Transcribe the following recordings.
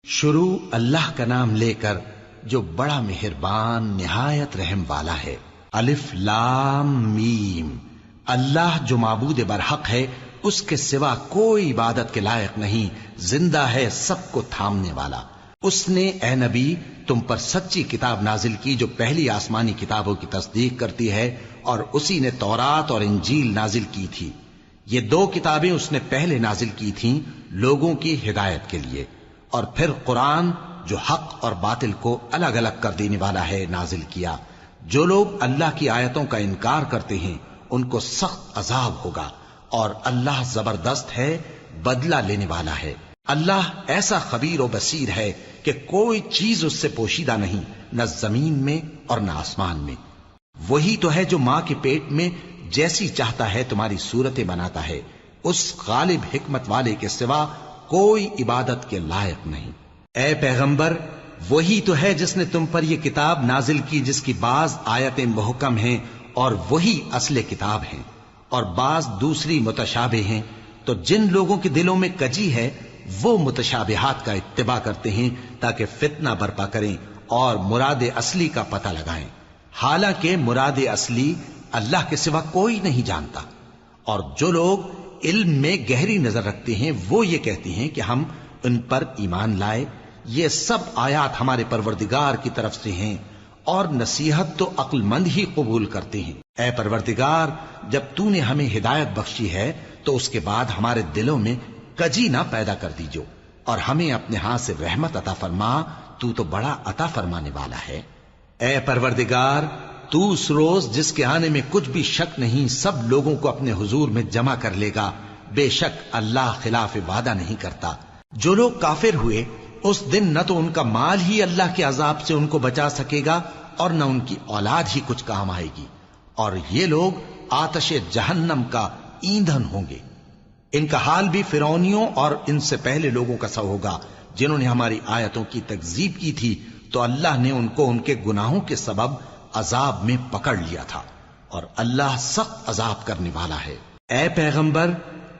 شروع اللہ کا نام لے کر جو بڑا مہربان نہایت رحم والا ہے۔ الف لام میم۔ اللہ جو معبود برحق ہے، اس کے سوا کوئی عبادت کے لائق نہیں، زندہ ہے، سب کو تھامنے والا۔ اس نے اے نبی تم پر سچی کتاب نازل کی جو پہلی آسمانی کتابوں کی تصدیق کرتی ہے، اور اسی نے تورات اور انجیل نازل کی تھی۔ یہ دو کتابیں اس نے پہلے نازل کی تھیں لوگوں کی ہدایت کے لیے، اور پھر قرآن جو حق اور باطل کو الگ الگ کر دینے والا ہے نازل کیا۔ جو لوگ اللہ کی آیتوں کا انکار کرتے ہیں ان کو سخت عذاب ہوگا، اور اللہ زبردست ہے، بدلہ لینے والا ہے۔ اللہ ایسا خبیر و بصیر ہے کہ کوئی چیز اس سے پوشیدہ نہیں، نہ زمین میں اور نہ آسمان میں۔ وہی تو ہے جو ماں کے پیٹ میں جیسی چاہتا ہے تمہاری صورتیں بناتا ہے، اس غالب حکمت والے کے سوا کوئی عبادت کے لائق نہیں۔ اے پیغمبر، وہی تو ہے جس نے تم پر یہ کتاب نازل کی جس کی بعض آیتیں محکم ہیں اور وہی اصل کتاب ہیں، اور بعض دوسری متشابہ ہیں۔ تو جن لوگوں کے دلوں میں کجی ہے وہ متشابہات کا اتباع کرتے ہیں تاکہ فتنہ برپا کریں اور مراد اصلی کا پتہ لگائیں، حالانکہ مراد اصلی اللہ کے سوا کوئی نہیں جانتا۔ اور جو لوگ علم میں گہری نظر رکھتے ہیں وہ یہ کہتے ہیں کہ ہم ان پر ایمان لائے، یہ سب آیات ہمارے پروردگار کی طرف سے ہیں، اور نصیحت تو عقل مند ہی قبول کرتے ہیں۔ اے پروردگار، جب تو نے ہمیں ہدایت بخشی ہے تو اس کے بعد ہمارے دلوں میں کجی نہ پیدا کر دیجو، اور ہمیں اپنے ہاتھ سے رحمت عطا فرما، تو بڑا عطا فرمانے والا ہے۔ اے پروردگار، تو اس روز جس کے آنے میں کچھ بھی شک نہیں سب لوگوں کو اپنے حضور میں جمع کر لے گا، بے شک اللہ خلاف وعدہ نہیں کرتا۔ جو لوگ کافر ہوئے اس دن نہ تو ان کا مال ہی اللہ کے عذاب سے ان کو بچا سکے گا اور نہ ان کی اولاد ہی کچھ کام آئے گی، اور یہ لوگ آتش جہنم کا ایندھن ہوں گے۔ ان کا حال بھی فرعونیوں اور ان سے پہلے لوگوں کا سا ہوگا جنہوں نے ہماری آیتوں کی تکذیب کی تھی، تو اللہ نے ان کو ان کے گناہوں کے سبب عذاب میں پکڑ لیا تھا، اور اللہ سخت عذاب کرنے والا ہے۔ اے پیغمبر،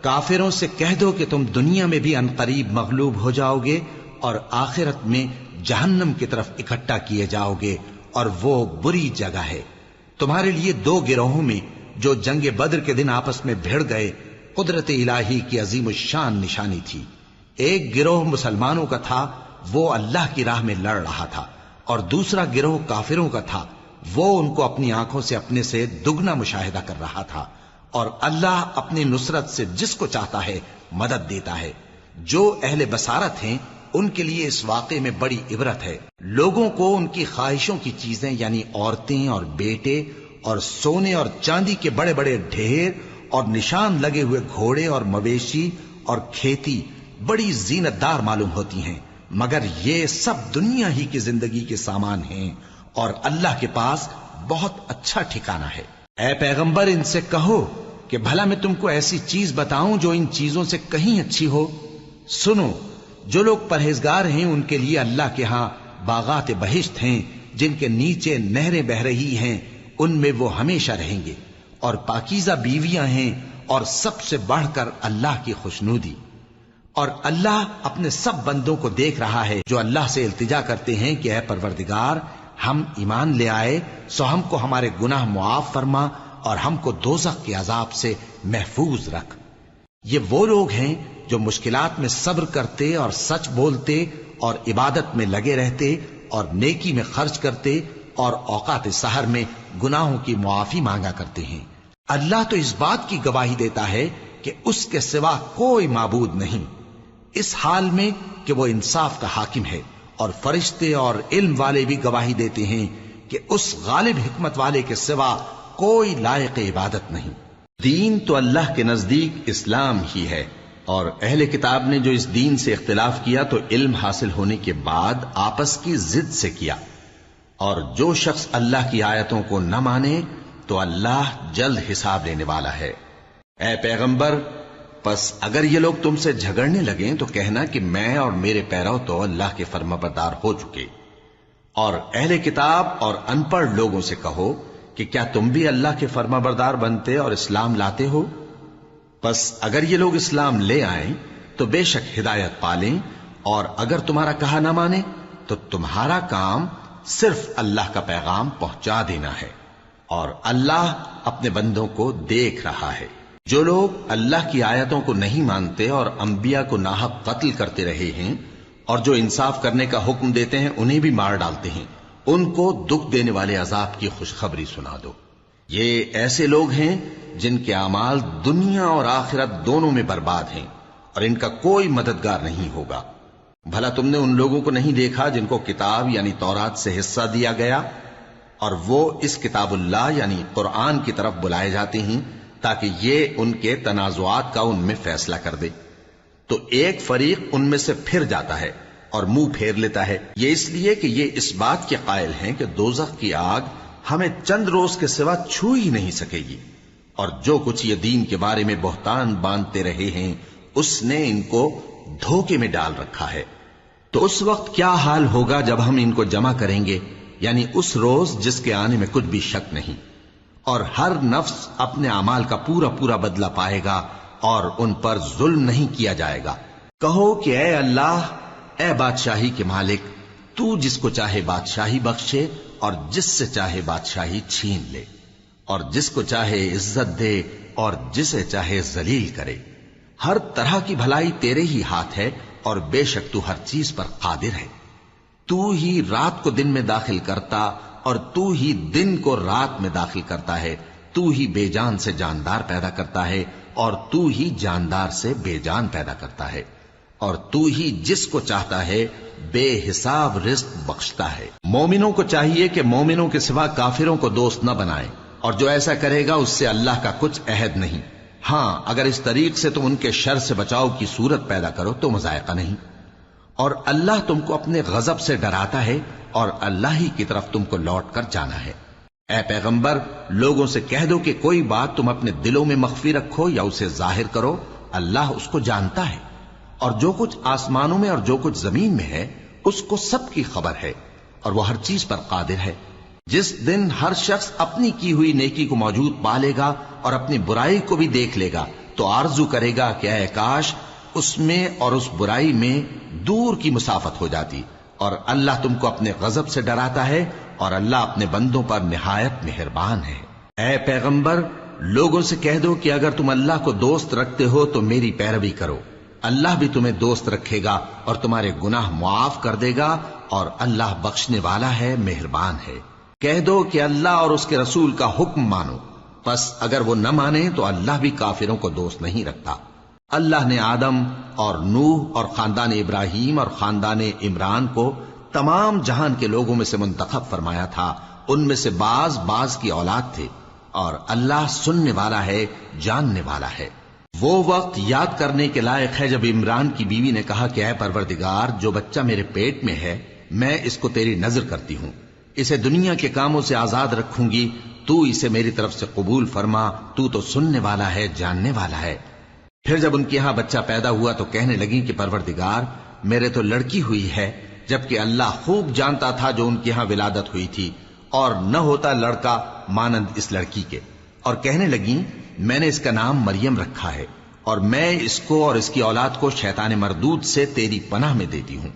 کافروں سے کہہ دو کہ تم دنیا میں بھی عنقریب مغلوب ہو جاؤ گے اور آخرت میں جہنم کی طرف اکٹھا کیے جاؤ گے، اور وہ بری جگہ ہے۔ تمہارے لیے دو گروہوں میں جو جنگ بدر کے دن آپس میں بھڑ گئے قدرت الہی کی عظیم الشان نشانی تھی۔ ایک گروہ مسلمانوں کا تھا، وہ اللہ کی راہ میں لڑ رہا تھا، اور دوسرا گروہ کافروں کا تھا، وہ ان کو اپنی آنکھوں سے اپنے سے دگنا مشاہدہ کر رہا تھا۔ اور اللہ اپنی نصرت سے جس کو چاہتا ہے مدد دیتا ہے۔ جو اہل بصارت ہیں ان کے لیے اس واقعے میں بڑی عبرت ہے۔ لوگوں کو ان کی خواہشوں کی چیزیں یعنی عورتیں اور بیٹے اور سونے اور چاندی کے بڑے بڑے ڈھیر اور نشان لگے ہوئے گھوڑے اور مویشی اور کھیتی بڑی زینت دار معلوم ہوتی ہیں، مگر یہ سب دنیا ہی کی زندگی کے سامان ہیں، اور اللہ کے پاس بہت اچھا ٹھکانہ ہے۔ اے پیغمبر، ان سے کہو کہ بھلا میں تم کو ایسی چیز بتاؤں جو ان چیزوں سے کہیں اچھی ہو؟ سنو، جو لوگ پرہیزگار ہیں ان کے لیے اللہ کے ہاں باغات بہشت ہیں جن کے نیچے نہریں بہ رہی ہیں، ان میں وہ ہمیشہ رہیں گے، اور پاکیزہ بیویاں ہیں، اور سب سے بڑھ کر اللہ کی خوشنودی۔ اور اللہ اپنے سب بندوں کو دیکھ رہا ہے جو اللہ سے التجا کرتے ہیں کہ اے پروردگار، ہم ایمان لے آئے سو ہم کو ہمارے گناہ معاف فرما اور ہم کو دوزخ کے عذاب سے محفوظ رکھ۔ یہ وہ لوگ ہیں جو مشکلات میں صبر کرتے اور سچ بولتے اور عبادت میں لگے رہتے اور نیکی میں خرچ کرتے اور اوقات سحر میں گناہوں کی معافی مانگا کرتے ہیں۔ اللہ تو اس بات کی گواہی دیتا ہے کہ اس کے سوا کوئی معبود نہیں، اس حال میں کہ وہ انصاف کا حاکم ہے، اور فرشتے اور علم والے بھی گواہی دیتے ہیں کہ اس غالب حکمت والے کے سوا کوئی لائق عبادت نہیں۔ دین تو اللہ کے نزدیک اسلام ہی ہے، اور اہل کتاب نے جو اس دین سے اختلاف کیا تو علم حاصل ہونے کے بعد آپس کی ضد سے کیا، اور جو شخص اللہ کی آیتوں کو نہ مانے تو اللہ جلد حساب لینے والا ہے۔ اے پیغمبر، پس اگر یہ لوگ تم سے جھگڑنے لگیں تو کہنا کہ میں اور میرے پیرو تو اللہ کے فرمانبردار ہو چکے، اور اہل کتاب اور ان پڑھ لوگوں سے کہو کہ کیا تم بھی اللہ کے فرمانبردار بنتے اور اسلام لاتے ہو؟ پس اگر یہ لوگ اسلام لے آئیں تو بے شک ہدایت پالیں، اور اگر تمہارا کہا نہ مانے تو تمہارا کام صرف اللہ کا پیغام پہنچا دینا ہے، اور اللہ اپنے بندوں کو دیکھ رہا ہے۔ جو لوگ اللہ کی آیتوں کو نہیں مانتے اور انبیاء کو ناحق قتل کرتے رہے ہیں، اور جو انصاف کرنے کا حکم دیتے ہیں انہیں بھی مار ڈالتے ہیں، ان کو دکھ دینے والے عذاب کی خوشخبری سنا دو۔ یہ ایسے لوگ ہیں جن کے اعمال دنیا اور آخرت دونوں میں برباد ہیں، اور ان کا کوئی مددگار نہیں ہوگا۔ بھلا تم نے ان لوگوں کو نہیں دیکھا جن کو کتاب یعنی تورات سے حصہ دیا گیا، اور وہ اس کتاب اللہ یعنی قرآن کی طرف بلائے جاتے ہیں تاکہ یہ ان کے تنازعات کا ان میں فیصلہ کر دے؟ تو ایک فریق ان میں سے پھر جاتا ہے اور منہ پھیر لیتا ہے، یہ اس لیے کہ یہ اس بات کے قائل ہیں کہ دوزخ کی آگ ہمیں چند روز کے سوا چھو ہی نہیں سکے گی، اور جو کچھ یہ دین کے بارے میں بہتان باندھتے رہے ہیں اس نے ان کو دھوکے میں ڈال رکھا ہے۔ تو اس وقت کیا حال ہوگا جب ہم ان کو جمع کریں گے، یعنی اس روز جس کے آنے میں کچھ بھی شک نہیں، اور ہر نفس اپنے اعمال کا پورا پورا بدلہ پائے گا اور ان پر ظلم نہیں کیا جائے گا۔ کہو کہ اے اللہ، اے بادشاہی کے مالک، تو جس کو چاہے بادشاہی بخشے اور جس سے چاہے بادشاہی چھین لے، اور جس کو چاہے عزت دے اور جسے چاہے ذلیل کرے۔ ہر طرح کی بھلائی تیرے ہی ہاتھ ہے، اور بے شک تو ہر چیز پر قادر ہے۔ تو ہی رات کو دن میں داخل کرتا اور تو ہی دن کو رات میں داخل کرتا ہے، تو ہی بے جان سے جاندار پیدا کرتا ہے اور تو ہی جاندار سے بے جان پیدا کرتا ہے، اور تو ہی جس کو چاہتا ہے بے حساب رزق بخشتا ہے۔ مومنوں کو چاہیے کہ مومنوں کے سوا کافروں کو دوست نہ بنائیں، اور جو ایسا کرے گا اس سے اللہ کا کچھ عہد نہیں۔ ہاں، اگر اس طریق سے تم ان کے شر سے بچاؤ کی صورت پیدا کرو تو مذائقہ نہیں۔ اور اللہ تم کو اپنے غضب سے ڈراتا ہے، اور اللہ ہی کی طرف تم کو لوٹ کر جانا ہے۔ اے پیغمبر، لوگوں سے کہہ دو کہ کوئی بات تم اپنے دلوں میں مخفی رکھو یا اسے ظاہر کرو، اللہ اس کو جانتا ہے، اور جو کچھ آسمانوں میں اور جو کچھ زمین میں ہے اس کو سب کی خبر ہے، اور وہ ہر چیز پر قادر ہے۔ جس دن ہر شخص اپنی کی ہوئی نیکی کو موجود پا لے گا اور اپنی برائی کو بھی دیکھ لے گا تو آرزو کرے گا کہ اے کاش اس میں اور اس برائی میں دور کی مسافت ہو جاتی، اور اللہ تم کو اپنے غضب سے ڈراتا ہے، اور اللہ اپنے بندوں پر نہایت مہربان ہے۔ اے پیغمبر، لوگوں سے کہہ دو کہ اگر تم اللہ کو دوست رکھتے ہو تو میری پیروی کرو، اللہ بھی تمہیں دوست رکھے گا اور تمہارے گناہ معاف کر دے گا، اور اللہ بخشنے والا ہے، مہربان ہے۔ کہہ دو کہ اللہ اور اس کے رسول کا حکم مانو، پس اگر وہ نہ مانے تو اللہ بھی کافروں کو دوست نہیں رکھتا۔ اللہ نے آدم اور نوح اور خاندان ابراہیم اور خاندان عمران کو تمام جہان کے لوگوں میں سے منتخب فرمایا تھا، ان میں سے بعض بعض کی اولاد تھے، اور اللہ سننے والا ہے، جاننے والا ہے۔ وہ وقت یاد کرنے کے لائق ہے جب عمران کی بیوی نے کہا کہ اے پروردگار، جو بچہ میرے پیٹ میں ہے میں اس کو تیری نظر کرتی ہوں، اسے دنیا کے کاموں سے آزاد رکھوں گی، تو اسے میری طرف سے قبول فرما، تو سننے والا ہے، جاننے والا ہے۔ پھر جب ان کے ہاں بچہ پیدا ہوا تو کہنے لگی کہ پروردگار، میرے تو لڑکی ہوئی ہے، جبکہ اللہ خوب جانتا تھا جو ان کے ہاں ولادت ہوئی تھی، اور نہ ہوتا لڑکا مانند اس لڑکی کے۔ اور کہنے لگی میں نے اس کا نام مریم رکھا ہے، اور میں اس کو اور اس کی اولاد کو شیطان مردود سے تیری پناہ میں دیتی ہوں۔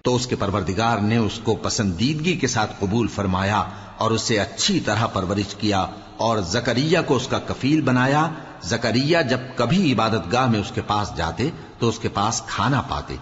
تو اس کے پروردگار نے اس کو پسندیدگی کے ساتھ قبول فرمایا اور اسے اچھی طرح پرورش کیا، اور زکریا کو اس کا کفیل بنایا۔ زکریا جب کبھی عبادت گاہ میں اس کے پاس جاتے تو اس کے پاس کھانا پاتے۔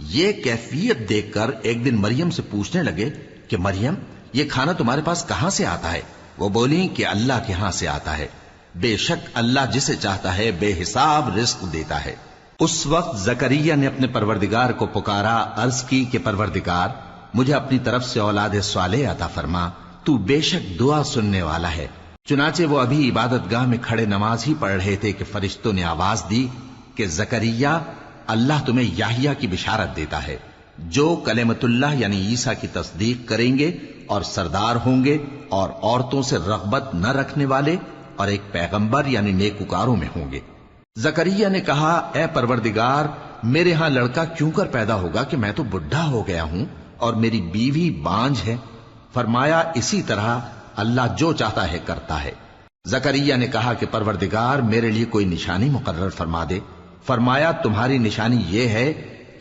یہ کیفیت دیکھ کر ایک دن مریم سے پوچھنے لگے کہ مریم، یہ کھانا تمہارے پاس کہاں سے آتا ہے؟ وہ بولی کہ اللہ کے ہاں سے آتا ہے، بے شک اللہ جسے چاہتا ہے بے حساب رزق دیتا ہے۔ اس وقت زکریا نے اپنے پروردگار کو پکارا، عرض کی کہ پروردگار، مجھے اپنی طرف سے اولاد صالح عطا فرما، تو بے شک دعا سننے والا ہے۔ چنانچہ وہ ابھی عبادت گاہ میں کھڑے نماز ہی پڑھ رہے تھے کہ فرشتوں نے آواز دی کہ زکریا، اللہ تمہیں یحییٰ کی بشارت دیتا ہے، جو کلمۃ اللہ یعنی عیسیٰ کی تصدیق کریں گے اور سردار ہوں گے، اور عورتوں سے رغبت نہ رکھنے والے، اور ایک پیغمبر یعنی نیکوکاروں میں ہوں گے۔ زکریا نے کہا، اے پروردگار، میرے ہاں لڑکا کیوں کر پیدا ہوگا کہ میں تو بڈھا ہو گیا ہوں اور میری بیوی بانجھ ہے؟ فرمایا، اسی طرح اللہ جو چاہتا ہے کرتا ہے۔ زکریا نے کہا کہ پروردگار، میرے لیے کوئی نشانی مقرر فرما دے۔ فرمایا، تمہاری نشانی یہ ہے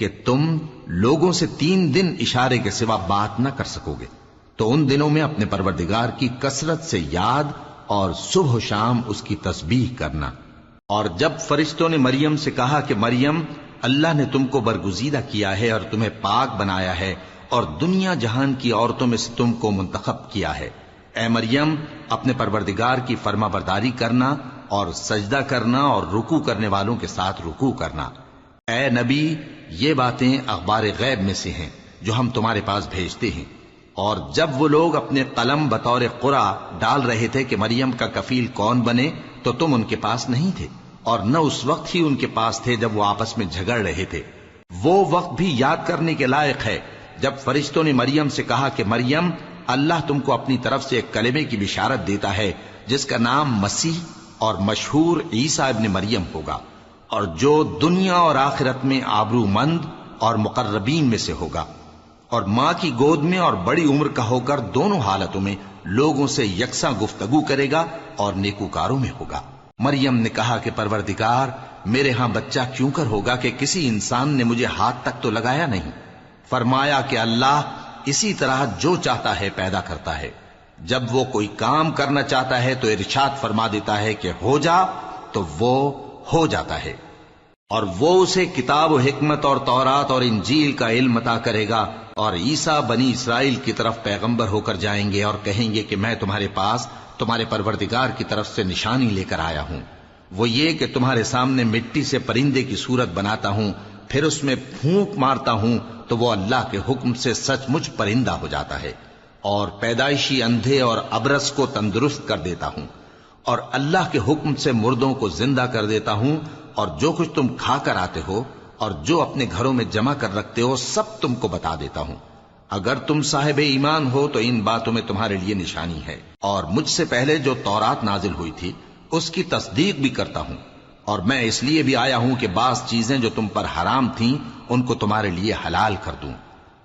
کہ تم لوگوں سے 3 دن اشارے کے سوا بات نہ کر سکو گے، تو ان دنوں میں اپنے پروردگار کی کثرت سے یاد اور صبح و شام اس کی تسبیح کرنا۔ اور جب فرشتوں نے مریم سے کہا کہ مریم، اللہ نے تم کو برگزیدہ کیا ہے اور تمہیں پاک بنایا ہے اور دنیا جہان کی عورتوں میں سے تم کو منتخب کیا ہے، اے مریم اپنے پروردگار کی فرما برداری کرنا اور سجدہ کرنا اور رکوع کرنے والوں کے ساتھ رکوع کرنا۔ اے نبی، یہ باتیں اخبار غیب میں سے ہیں جو ہم تمہارے پاس بھیجتے ہیں۔ اور جب وہ لوگ اپنے قلم بطور قرعہ ڈال رہے تھے کہ مریم کا کفیل کون بنے، تو تم ان کے پاس نہیں تھے، اور نہ اس وقت ہی ان کے پاس تھے جب وہ آپس میں جھگڑ رہے تھے۔ وہ وقت بھی یاد کرنے کے لائق ہے جب فرشتوں نے مریم سے کہا کہ مریم، اللہ تم کو اپنی طرف سے ایک کلمے کی بشارت دیتا ہے جس کا نام مسیح اور مشہور عیسیٰ ابن مریم ہوگا، اور جو دنیا اور آخرت میں آبرو مند اور مقربین میں سے ہوگا، اور ماں کی گود میں اور بڑی عمر کا ہو کر دونوں حالتوں میں لوگوں سے یکساں گفتگو کرے گا اور نیکوکاروں میں ہوگا۔ مریم نے کہا کہ پروردگار، میرے ہاں بچہ کیوں کر ہوگا کہ کسی انسان نے مجھے ہاتھ تک تو لگایا نہیں۔ فرمایا کہ اللہ اسی طرح جو چاہتا ہے پیدا کرتا ہے، جب وہ کوئی کام کرنا چاہتا ہے تو ارشاد فرما دیتا ہے کہ ہو جا، تو وہ ہو جاتا ہے۔ اور وہ اسے کتاب و حکمت اور تورات اور انجیل کا علم عطا کرے گا، اور عیسیٰ بنی اسرائیل کی طرف پیغمبر ہو کر جائیں گے اور کہیں گے کہ میں تمہارے پاس تمہارے پروردگار کی طرف سے نشانی لے کر آیا ہوں، وہ یہ کہ تمہارے سامنے مٹی سے پرندے کی صورت بناتا ہوں، پھر اس میں پھونک مارتا ہوں تو وہ اللہ کے حکم سے سچ مچ پرندہ ہو جاتا ہے، اور پیدائشی اندھے اور ابرص کو تندرست کر دیتا ہوں، اور اللہ کے حکم سے مردوں کو زندہ کر دیتا ہوں، اور جو کچھ تم کھا کر آتے ہو اور جو اپنے گھروں میں جمع کر رکھتے ہو سب تم کو بتا دیتا ہوں۔ اگر تم صاحب ایمان ہو تو ان باتوں میں تمہارے لیے نشانی ہے، اور مجھ سے پہلے جو تورات نازل ہوئی تھی اس کی تصدیق بھی کرتا ہوں، اور میں اس لیے بھی آیا ہوں کہ بعض چیزیں جو تم پر حرام تھیں ان کو تمہارے لیے حلال کر دوں،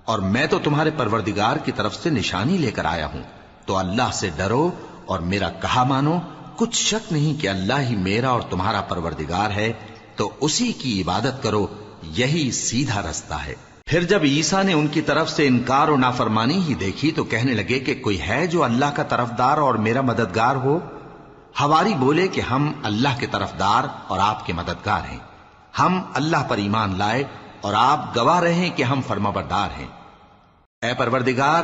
اور میں تو تمہارے پروردگار کی طرف سے نشانی لے کر آیا ہوں، تو اللہ سے ڈرو اور میرا کہا مانو۔ کچھ شک نہیں کہ اللہ ہی میرا اور تمہارا پروردگار ہے، تو اسی کی عبادت کرو، یہی سیدھا رستہ ہے۔ پھر جب عیسیٰ نے ان کی طرف سے انکار و نافرمانی ہی دیکھی تو کہنے لگے کہ کوئی ہے جو اللہ کا طرفدار اور میرا مددگار ہو؟ حواری بولے کہ ہم اللہ کے طرفدار اور آپ کے مددگار ہیں، ہم اللہ پر ایمان لائے اور آپ گواہ رہیں کہ ہم فرمانبردار ہیں۔ اے پروردگار،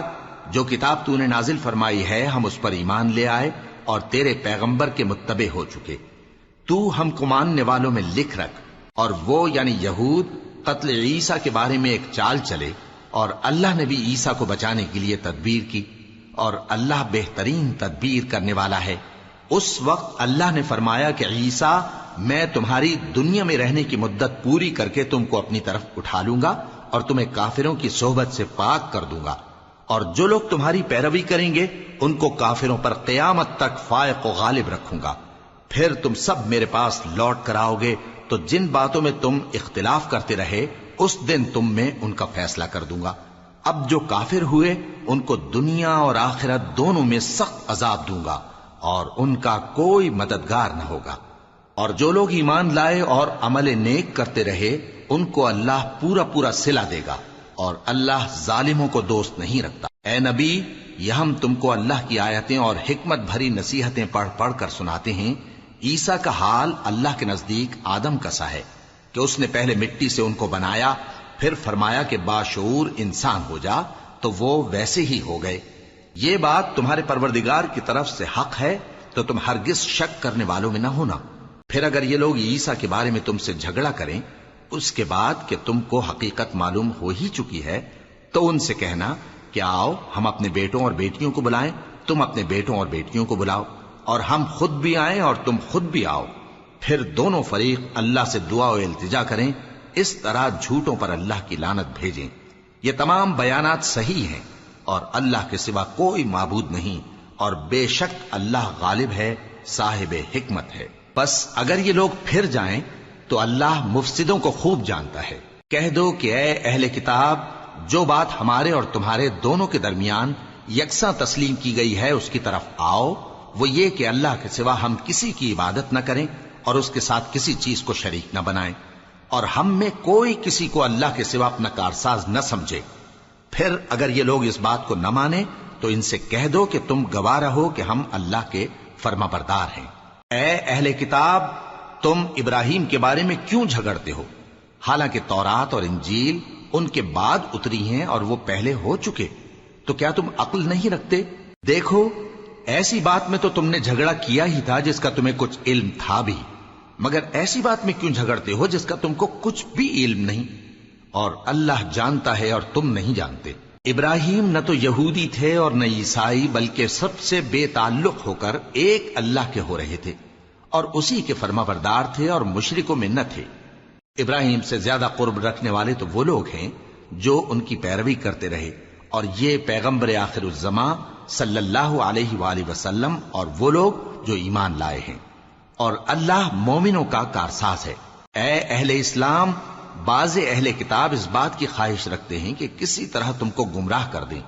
جو کتاب تو نے نازل فرمائی ہے ہم اس پر ایمان لے آئے اور تیرے پیغمبر کے متبع ہو چکے، تو ہم کو ماننے والوں میں لکھ رکھ۔ اور وہ یعنی یہود قتل عیسیٰ کے بارے میں ایک چال چلے، اور اللہ نے بھی عیسیٰ کو بچانے کے لیے تدبیر کی، اور اللہ بہترین تدبیر کرنے والا ہے۔ اس وقت اللہ نے فرمایا کہ عیسیٰ، میں تمہاری دنیا میں رہنے کی مدت پوری کر کے تم کو اپنی طرف اٹھا لوں گا اور تمہیں کافروں کی صحبت سے پاک کر دوں گا، اور جو لوگ تمہاری پیروی کریں گے ان کو کافروں پر قیامت تک فائق و غالب رکھوں گا۔ پھر تم سب میرے پاس لوٹ کر آؤ گے تو جن باتوں میں تم اختلاف کرتے رہے اس دن تم میں ان کا فیصلہ کر دوں گا۔ اب جو کافر ہوئے ان کو دنیا اور آخرت دونوں میں سخت عذاب دوں گا، اور ان کا کوئی مددگار نہ ہوگا۔ اور جو لوگ ایمان لائے اور عمل نیک کرتے رہے ان کو اللہ پورا پورا صلہ دے گا، اور اللہ ظالموں کو دوست نہیں رکھتا۔ اے نبی، یہ ہم تم کو اللہ کی آیتیں اور حکمت بھری نصیحتیں پڑھ پڑھ کر سناتے ہیں۔ عیسیٰ کا حال اللہ کے نزدیک آدم کا سا ہے کہ اس نے پہلے مٹی سے ان کو بنایا، پھر فرمایا کہ باشعور انسان ہو جا، تو وہ ویسے ہی ہو گئے۔ یہ بات تمہارے پروردگار کی طرف سے حق ہے، تو تم ہرگز شک کرنے والوں میں نہ ہونا۔ پھر اگر یہ لوگ عیسیٰ کے بارے میں تم سے جھگڑا کریں اس کے بعد کہ تم کو حقیقت معلوم ہو ہی چکی ہے، تو ان سے کہنا کہ آؤ ہم اپنے بیٹوں اور بیٹیوں کو بلائیں، تم اپنے بیٹوں اور بیٹیوں کو بلاؤ، اور ہم خود بھی آئیں اور تم خود بھی آؤ، پھر دونوں فریق اللہ سے دعا و التجا کریں، اس طرح جھوٹوں پر اللہ کی لعنت بھیجیں۔ یہ تمام بیانات صحیح ہیں، اور اللہ کے سوا کوئی معبود نہیں، اور بے شک اللہ غالب ہے، صاحب حکمت ہے۔ بس اگر یہ لوگ پھر جائیں تو اللہ مفسدوں کو خوب جانتا ہے۔ کہہ دو کہ اے اہل کتاب، جو بات ہمارے اور تمہارے دونوں کے درمیان یکساں تسلیم کی گئی ہے اس کی طرف آؤ، وہ یہ کہ اللہ کے سوا ہم کسی کی عبادت نہ کریں اور اس کے ساتھ کسی چیز کو شریک نہ بنائیں، اور ہم میں کوئی کسی کو اللہ کے سوا اپنا کارساز نہ سمجھے۔ پھر اگر یہ لوگ اس بات کو نہ مانے تو ان سے کہہ دو کہ تم گواہ رہو کہ ہم اللہ کے فرما بردار ہیں۔ اے اہل کتاب، تم ابراہیم کے بارے میں کیوں جھگڑتے ہو؟ حالانکہ تورات اور انجیل ان کے بعد اتری ہیں اور وہ پہلے ہو چکے، تو کیا تم عقل نہیں رکھتے؟ دیکھو، ایسی بات میں تو تم نے جھگڑا کیا ہی تھا جس کا تمہیں کچھ علم تھا بھی، مگر ایسی بات میں کیوں جھگڑتے ہو جس کا تم کو کچھ بھی علم نہیں؟ اور اللہ جانتا ہے اور تم نہیں جانتے۔ ابراہیم نہ تو یہودی تھے اور نہ عیسائی، بلکہ سب سے بے تعلق ہو کر ایک اللہ کے ہو رہے تھے اور اسی کے فرما بردار تھے اور مشرکوں میں نہ تھے۔ ابراہیم سے زیادہ قرب رکھنے والے تو وہ لوگ ہیں جو ان کی پیروی کرتے رہے، اور یہ پیغمبر آخر الزماں صلی اللہ علیہ وآلہ وسلم اور وہ لوگ جو ایمان لائے ہیں، اور اللہ مومنوں کا کارساز ہے۔ اے اہل اسلام، بعض اہل کتاب اس بات کی خواہش رکھتے ہیں کہ کسی طرح تم کو گمراہ کر دیں،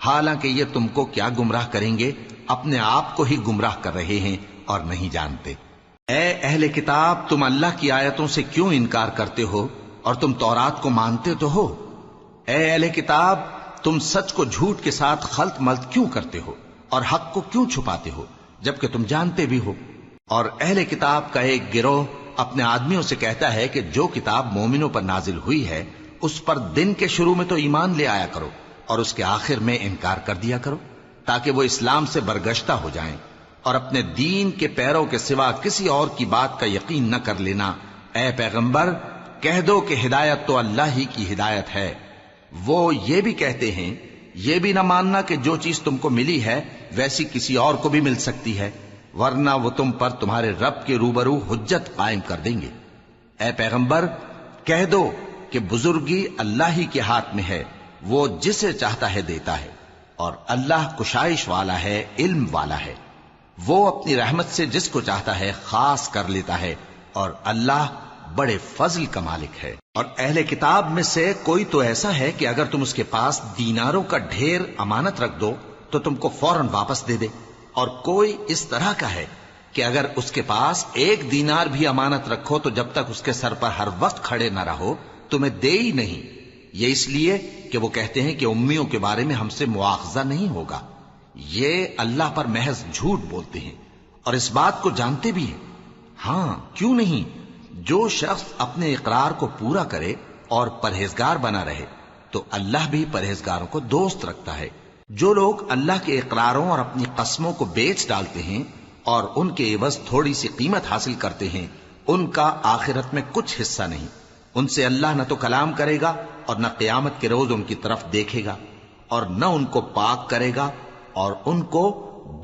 حالانکہ یہ تم کو کیا گمراہ کریں گے، اپنے آپ کو ہی گمراہ کر رہے ہیں اور نہیں جانتے۔ اے اہل کتاب، تم اللہ کی آیتوں سے کیوں انکار کرتے ہو اور تم تورات کو مانتے تو ہو؟ اے اہل کتاب، تم سچ کو جھوٹ کے ساتھ خلط ملط کیوں کرتے ہو اور حق کو کیوں چھپاتے ہو جبکہ تم جانتے بھی ہو؟ اور اہل کتاب کا ایک گروہ اپنے آدمیوں سے کہتا ہے کہ جو کتاب مومنوں پر نازل ہوئی ہے اس پر دن کے شروع میں تو ایمان لے آیا کرو اور اس کے آخر میں انکار کر دیا کرو، تاکہ وہ اسلام سے برگشتہ ہو جائیں اور اپنے دین کے پیروں کے سوا کسی اور کی بات کا یقین نہ کر لینا۔ اے پیغمبر، کہہ دو کہ ہدایت تو اللہ ہی کی ہدایت ہے۔ وہ یہ بھی کہتے ہیں، یہ بھی نہ ماننا کہ جو چیز تم کو ملی ہے ویسی کسی اور کو بھی مل سکتی ہے، ورنہ وہ تم پر تمہارے رب کے روبرو حجت قائم کر دیں گے۔ اے پیغمبر، کہہ دو کہ بزرگی اللہ ہی کے ہاتھ میں ہے، وہ جسے چاہتا ہے دیتا ہے، اور اللہ کشائش والا ہے، علم والا ہے۔ وہ اپنی رحمت سے جس کو چاہتا ہے خاص کر لیتا ہے، اور اللہ بڑے فضل کا مالک ہے۔ اور اہل کتاب میں سے کوئی تو ایسا ہے کہ اگر تم اس کے پاس دیناروں کا ڈھیر امانت رکھ دو تو تم کو فوراً واپس دے دے، اور کوئی اس طرح کا ہے کہ اگر اس کے پاس ایک دینار بھی امانت رکھو تو جب تک اس کے سر پر ہر وقت کھڑے نہ رہو تمہیں دے ہی نہیں، یہ اس لیے کہ وہ کہتے ہیں کہ امیوں کے بارے میں ہم سے مواخذہ نہیں ہوگا۔ یہ اللہ پر محض جھوٹ بولتے ہیں اور اس بات کو جانتے بھی ہیں۔ ہاں، کیوں نہیں؟ جو شخص اپنے اقرار کو پورا کرے اور پرہیزگار بنا رہے تو اللہ بھی پرہیزگاروں کو دوست رکھتا ہے۔ جو لوگ اللہ کے اقراروں اور اپنی قسموں کو بیچ ڈالتے ہیں اور ان کے عوض تھوڑی سی قیمت حاصل کرتے ہیں، ان کا آخرت میں کچھ حصہ نہیں۔ ان سے اللہ نہ تو کلام کرے گا اور نہ قیامت کے روز ان کی طرف دیکھے گا، اور نہ ان کو پاک کرے گا، اور ان کو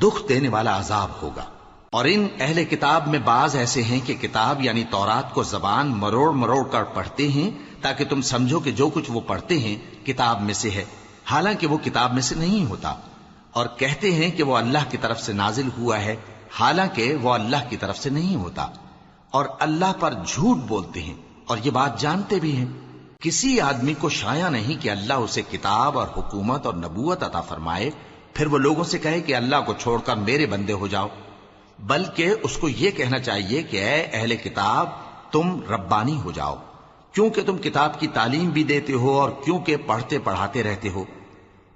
دکھ دینے والا عذاب ہوگا۔ اور ان اہل کتاب میں بعض ایسے ہیں کہ کتاب یعنی تورات کو زبان مروڑ مروڑ کر پڑھتے ہیں تاکہ تم سمجھو کہ جو کچھ وہ پڑھتے ہیں کتاب میں سے ہے، حالانکہ وہ کتاب میں سے نہیں ہوتا، اور کہتے ہیں کہ وہ اللہ کی طرف سے نازل ہوا ہے، حالانکہ وہ اللہ کی طرف سے نہیں ہوتا، اور اللہ پر جھوٹ بولتے ہیں اور یہ بات جانتے بھی ہیں۔ کسی آدمی کو شایع نہیں کہ اللہ اسے کتاب اور حکومت اور نبوت عطا فرمائے پھر وہ لوگوں سے کہے کہ اللہ کو چھوڑ کر میرے بندے ہو جاؤ، بلکہ اس کو یہ کہنا چاہیے کہ اے اہل کتاب، تم ربانی ہو جاؤ، کیونکہ تم کتاب کی تعلیم بھی دیتے ہو اور کیونکہ پڑھتے پڑھاتے رہتے ہو۔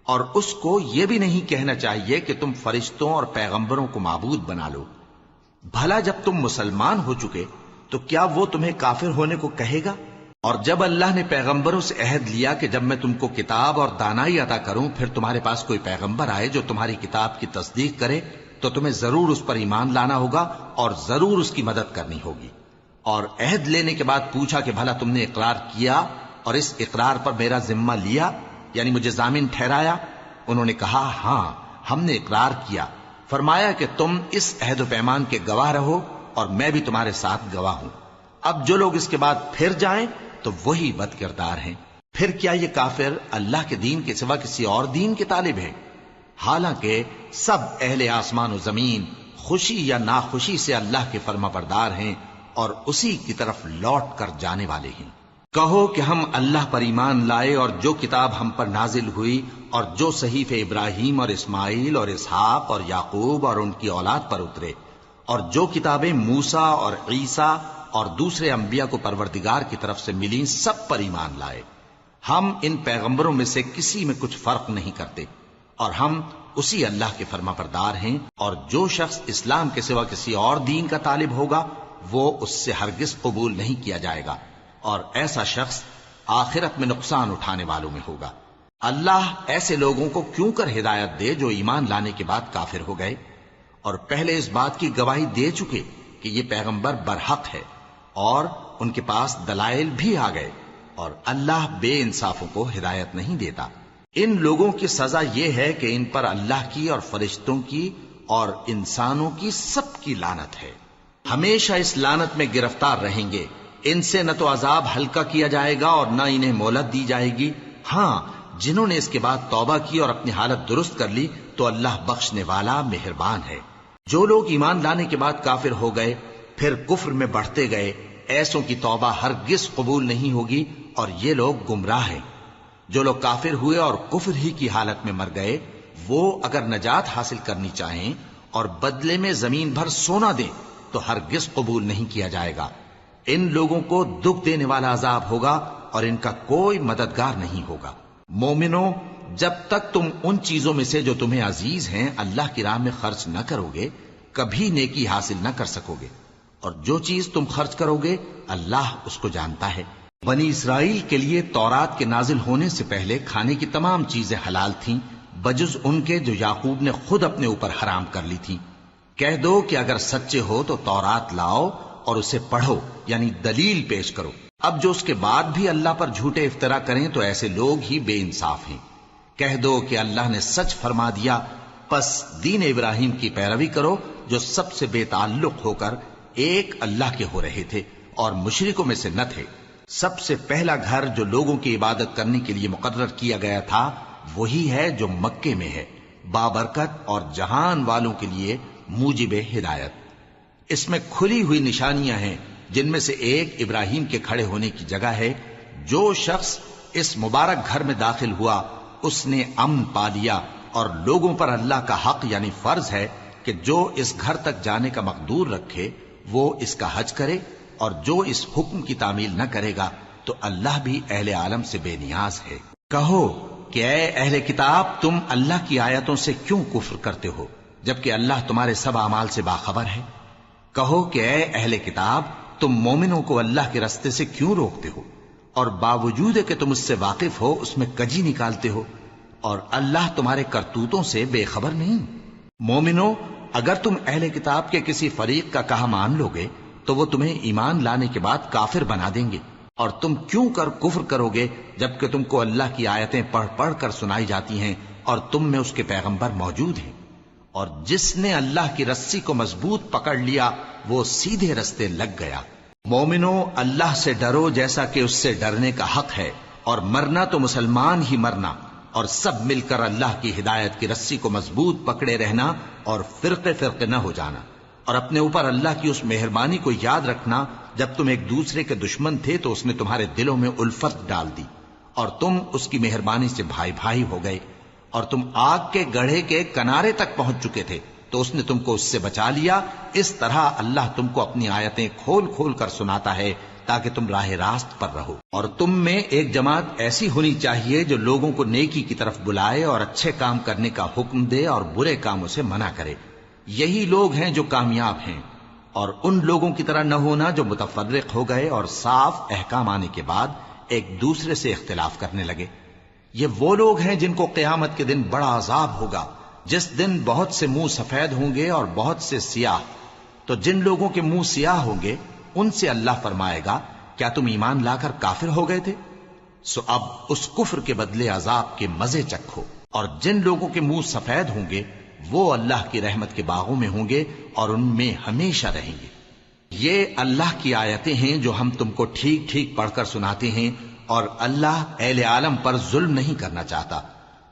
اور اس کو یہ بھی نہیں کہنا چاہیے کہ تم فرشتوں اور پیغمبروں کو معبود بنا لو۔ بھلا جب تم مسلمان ہو چکے تو کیا وہ تمہیں کافر ہونے کو کہے گا؟ اور جب اللہ نے پیغمبروں سے عہد لیا کہ جب میں تم کو کتاب اور دانائی عطا کروں پھر تمہارے پاس کوئی پیغمبر آئے جو تمہاری کتاب کی تصدیق کرے تو تمہیں ضرور اس پر ایمان لانا ہوگا اور ضرور اس کی مدد کرنی ہوگی۔ اور عہد لینے کے بعد پوچھا کہ بھلا تم نے اقرار کیا اور اس اقرار پر میرا ذمہ لیا، یعنی مجھے ضامن ٹھہرایا؟ انہوں نے کہا ہاں، ہم نے اقرار کیا۔ فرمایا کہ تم اس عہد و پیمان کے گواہ رہو اور میں بھی تمہارے ساتھ گواہ ہوں۔ اب جو لوگ اس کے بعد پھر جائیں تو وہی بد کردار ہیں۔ پھر کیا یہ کافر اللہ کے دین کے سوا کسی اور دین کے طالب ہیں؟ حالانکہ سب اہل آسمان و زمین خوشی یا ناخوشی سے اللہ کے فرما بردار ہیں اور اسی کی طرف لوٹ کر جانے والے ہیں۔ کہو کہ ہم اللہ پر ایمان لائے اور جو کتاب ہم پر نازل ہوئی اور جو صحیفے ابراہیم اور اسماعیل اور اسحاق اور یعقوب اور ان کی اولاد پر اترے، اور جو کتابیں موسیٰ اور عیسیٰ اور دوسرے انبیاء کو پروردگار کی طرف سے ملی سب پر ایمان لائے۔ ہم ان پیغمبروں میں سے کسی میں کچھ فرق نہیں کرتے، اور ہم اسی اللہ کے فرما بردار ہیں، اور جو شخص اسلام کے سوا کسی اور دین کا طالب ہوگا وہ اس سے ہرگز قبول نہیں کیا جائے گا، اور ایسا شخص آخرت میں نقصان اٹھانے والوں میں ہوگا۔ اللہ ایسے لوگوں کو کیوں کر ہدایت دے جو ایمان لانے کے بعد کافر ہو گئے اور پہلے اس بات کی گواہی دے چکے کہ یہ پیغمبر برحق ہے اور ان کے پاس دلائل بھی آ گئے، اور اللہ بے انصافوں کو ہدایت نہیں دیتا۔ ان لوگوں کی سزا یہ ہے کہ ان پر اللہ کی اور فرشتوں کی اور انسانوں کی سب کی لعنت ہے، ہمیشہ اس لعنت میں گرفتار رہیں گے۔ ان سے نہ تو عذاب ہلکا کیا جائے گا اور نہ انہیں مہلت دی جائے گی۔ ہاں، جنہوں نے اس کے بعد توبہ کی اور اپنی حالت درست کر لی تو اللہ بخشنے والا مہربان ہے۔ جو لوگ ایمان لانے کے بعد کافر ہو گئے پھر کفر میں بڑھتے گئے، ایسوں کی توبہ ہرگز قبول نہیں ہوگی اور یہ لوگ گمراہ ہیں۔ جو لوگ کافر ہوئے اور کفر ہی کی حالت میں مر گئے، وہ اگر نجات حاصل کرنی چاہیں اور بدلے میں زمین بھر سونا دیں تو ہرگز قبول نہیں کیا جائے گا۔ ان لوگوں کو دکھ دینے والا عذاب ہوگا اور ان کا کوئی مددگار نہیں ہوگا۔ مومنوں، جب تک تم ان چیزوں میں سے جو تمہیں عزیز ہیں اللہ کی راہ میں خرچ نہ کرو گے کبھی نیکی حاصل نہ کر سکو گے، اور جو چیز تم خرچ کرو گے اللہ اس کو جانتا ہے۔ بنی اسرائیل کے لیے تورات کے نازل ہونے سے پہلے کھانے کی تمام چیزیں حلال تھیں بجز ان کے جو یعقوب نے خود اپنے اوپر حرام کر لی تھی۔ کہہ دو کہ اگر سچے ہو تو تورات لاؤ اور اسے پڑھو، یعنی دلیل پیش کرو۔ اب جو اس کے بعد بھی اللہ پر جھوٹے افطرا کریں تو ایسے لوگ ہی بے انصاف ہیں۔ کہہ دو کہ اللہ نے سچ فرما دیا، پس دین ابراہیم کی پیروی کرو جو سب سے بے تعلق ہو کر ایک اللہ کے ہو رہے تھے اور مشرکوں میں سے نہ تھے۔ سب سے پہلا گھر جو لوگوں کی عبادت کرنے کے لیے مقرر کیا گیا تھا وہی ہے جو مکے میں ہے، بابرکت اور جہان والوں کے لیے موجب ہدایت۔ اس میں کھلی ہوئی نشانیاں ہیں جن میں سے ایک ابراہیم کے کھڑے ہونے کی جگہ ہے۔ جو شخص اس مبارک گھر میں داخل ہوا اس نے امن پا لیا، اور لوگوں پر اللہ کا حق یعنی فرض ہے کہ جو اس گھر تک جانے کا مقدور رکھے وہ اس کا حج کرے، اور جو اس حکم کی تعمیل نہ کرے گا تو اللہ بھی اہل عالم سے بے نیاز ہے۔ کہو کہ اے اہل کتاب، تم اللہ کی آیتوں سے کیوں کفر کرتے ہو جبکہ اللہ تمہارے سب اعمال سے باخبر ہے؟ کہو کہ اے اہل کتاب، تم مومنوں کو اللہ کے رستے سے کیوں روکتے ہو اور باوجود کہ تم اس سے واقف ہو اس میں کجی نکالتے ہو، اور اللہ تمہارے کرتوتوں سے بے خبر نہیں؟ مومنوں، اگر تم اہل کتاب کے کسی فریق کا کہا مان لو گے تو وہ تمہیں ایمان لانے کے بعد کافر بنا دیں گے، اور تم کیوں کر کفر کرو گے جبکہ تم کو اللہ کی آیتیں پڑھ پڑھ کر سنائی جاتی ہیں اور تم میں اس کے پیغمبر موجود ہیں۔ اور جس نے اللہ کی رسی کو مضبوط پکڑ لیا وہ سیدھے رستے لگ گیا۔ مومنوں، اللہ سے ڈرو جیسا کہ اس سے ڈرنے کا حق ہے، اور مرنا تو مسلمان ہی مرنا، اور سب مل کر اللہ کی ہدایت کی رسی کو مضبوط پکڑے رہنا اور فرقے فرقے نہ ہو جانا، اور اپنے اوپر اللہ کی اس مہربانی کو یاد رکھنا جب تم ایک دوسرے کے دشمن تھے تو اس نے تمہارے دلوں میں الفت ڈال دی اور تم اس کی مہربانی سے بھائی بھائی ہو گئے، اور تم آگ کے گڑھے کے کنارے تک پہنچ چکے تھے تو اس نے تم کو اس سے بچا لیا۔ اس طرح اللہ تم کو اپنی آیتیں کھول کھول کر سناتا ہے تاکہ تم راہ راست پر رہو۔ اور تم میں ایک جماعت ایسی ہونی چاہیے جو لوگوں کو نیکی کی طرف بلائے اور اچھے کام کرنے کا حکم دے اور برے کاموں سے منع کرے۔ یہی لوگ ہیں جو کامیاب ہیں، اور ان لوگوں کی طرح نہ ہونا جو متفرق ہو گئے اور صاف احکام آنے کے بعد ایک دوسرے سے اختلاف کرنے لگے۔ یہ وہ لوگ ہیں جن کو قیامت کے دن بڑا عذاب ہوگا، جس دن بہت سے منہ سفید ہوں گے اور بہت سے سیاہ۔ تو جن لوگوں کے منہ سیاہ ہوں گے ان سے اللہ فرمائے گا، کیا تم ایمان لا کر کافر ہو گئے تھے؟ سو اب اس کفر کے بدلے عذاب کے مزے چکھو۔ اور جن لوگوں کے منہ سفید ہوں گے وہ اللہ کی رحمت کے باغوں میں ہوں گے اور ان میں ہمیشہ رہیں گے۔ یہ اللہ کی آیتیں ہیں جو ہم تم کو ٹھیک ٹھیک پڑھ کر سناتے ہیں، اور اللہ اہل عالم پر ظلم نہیں کرنا چاہتا،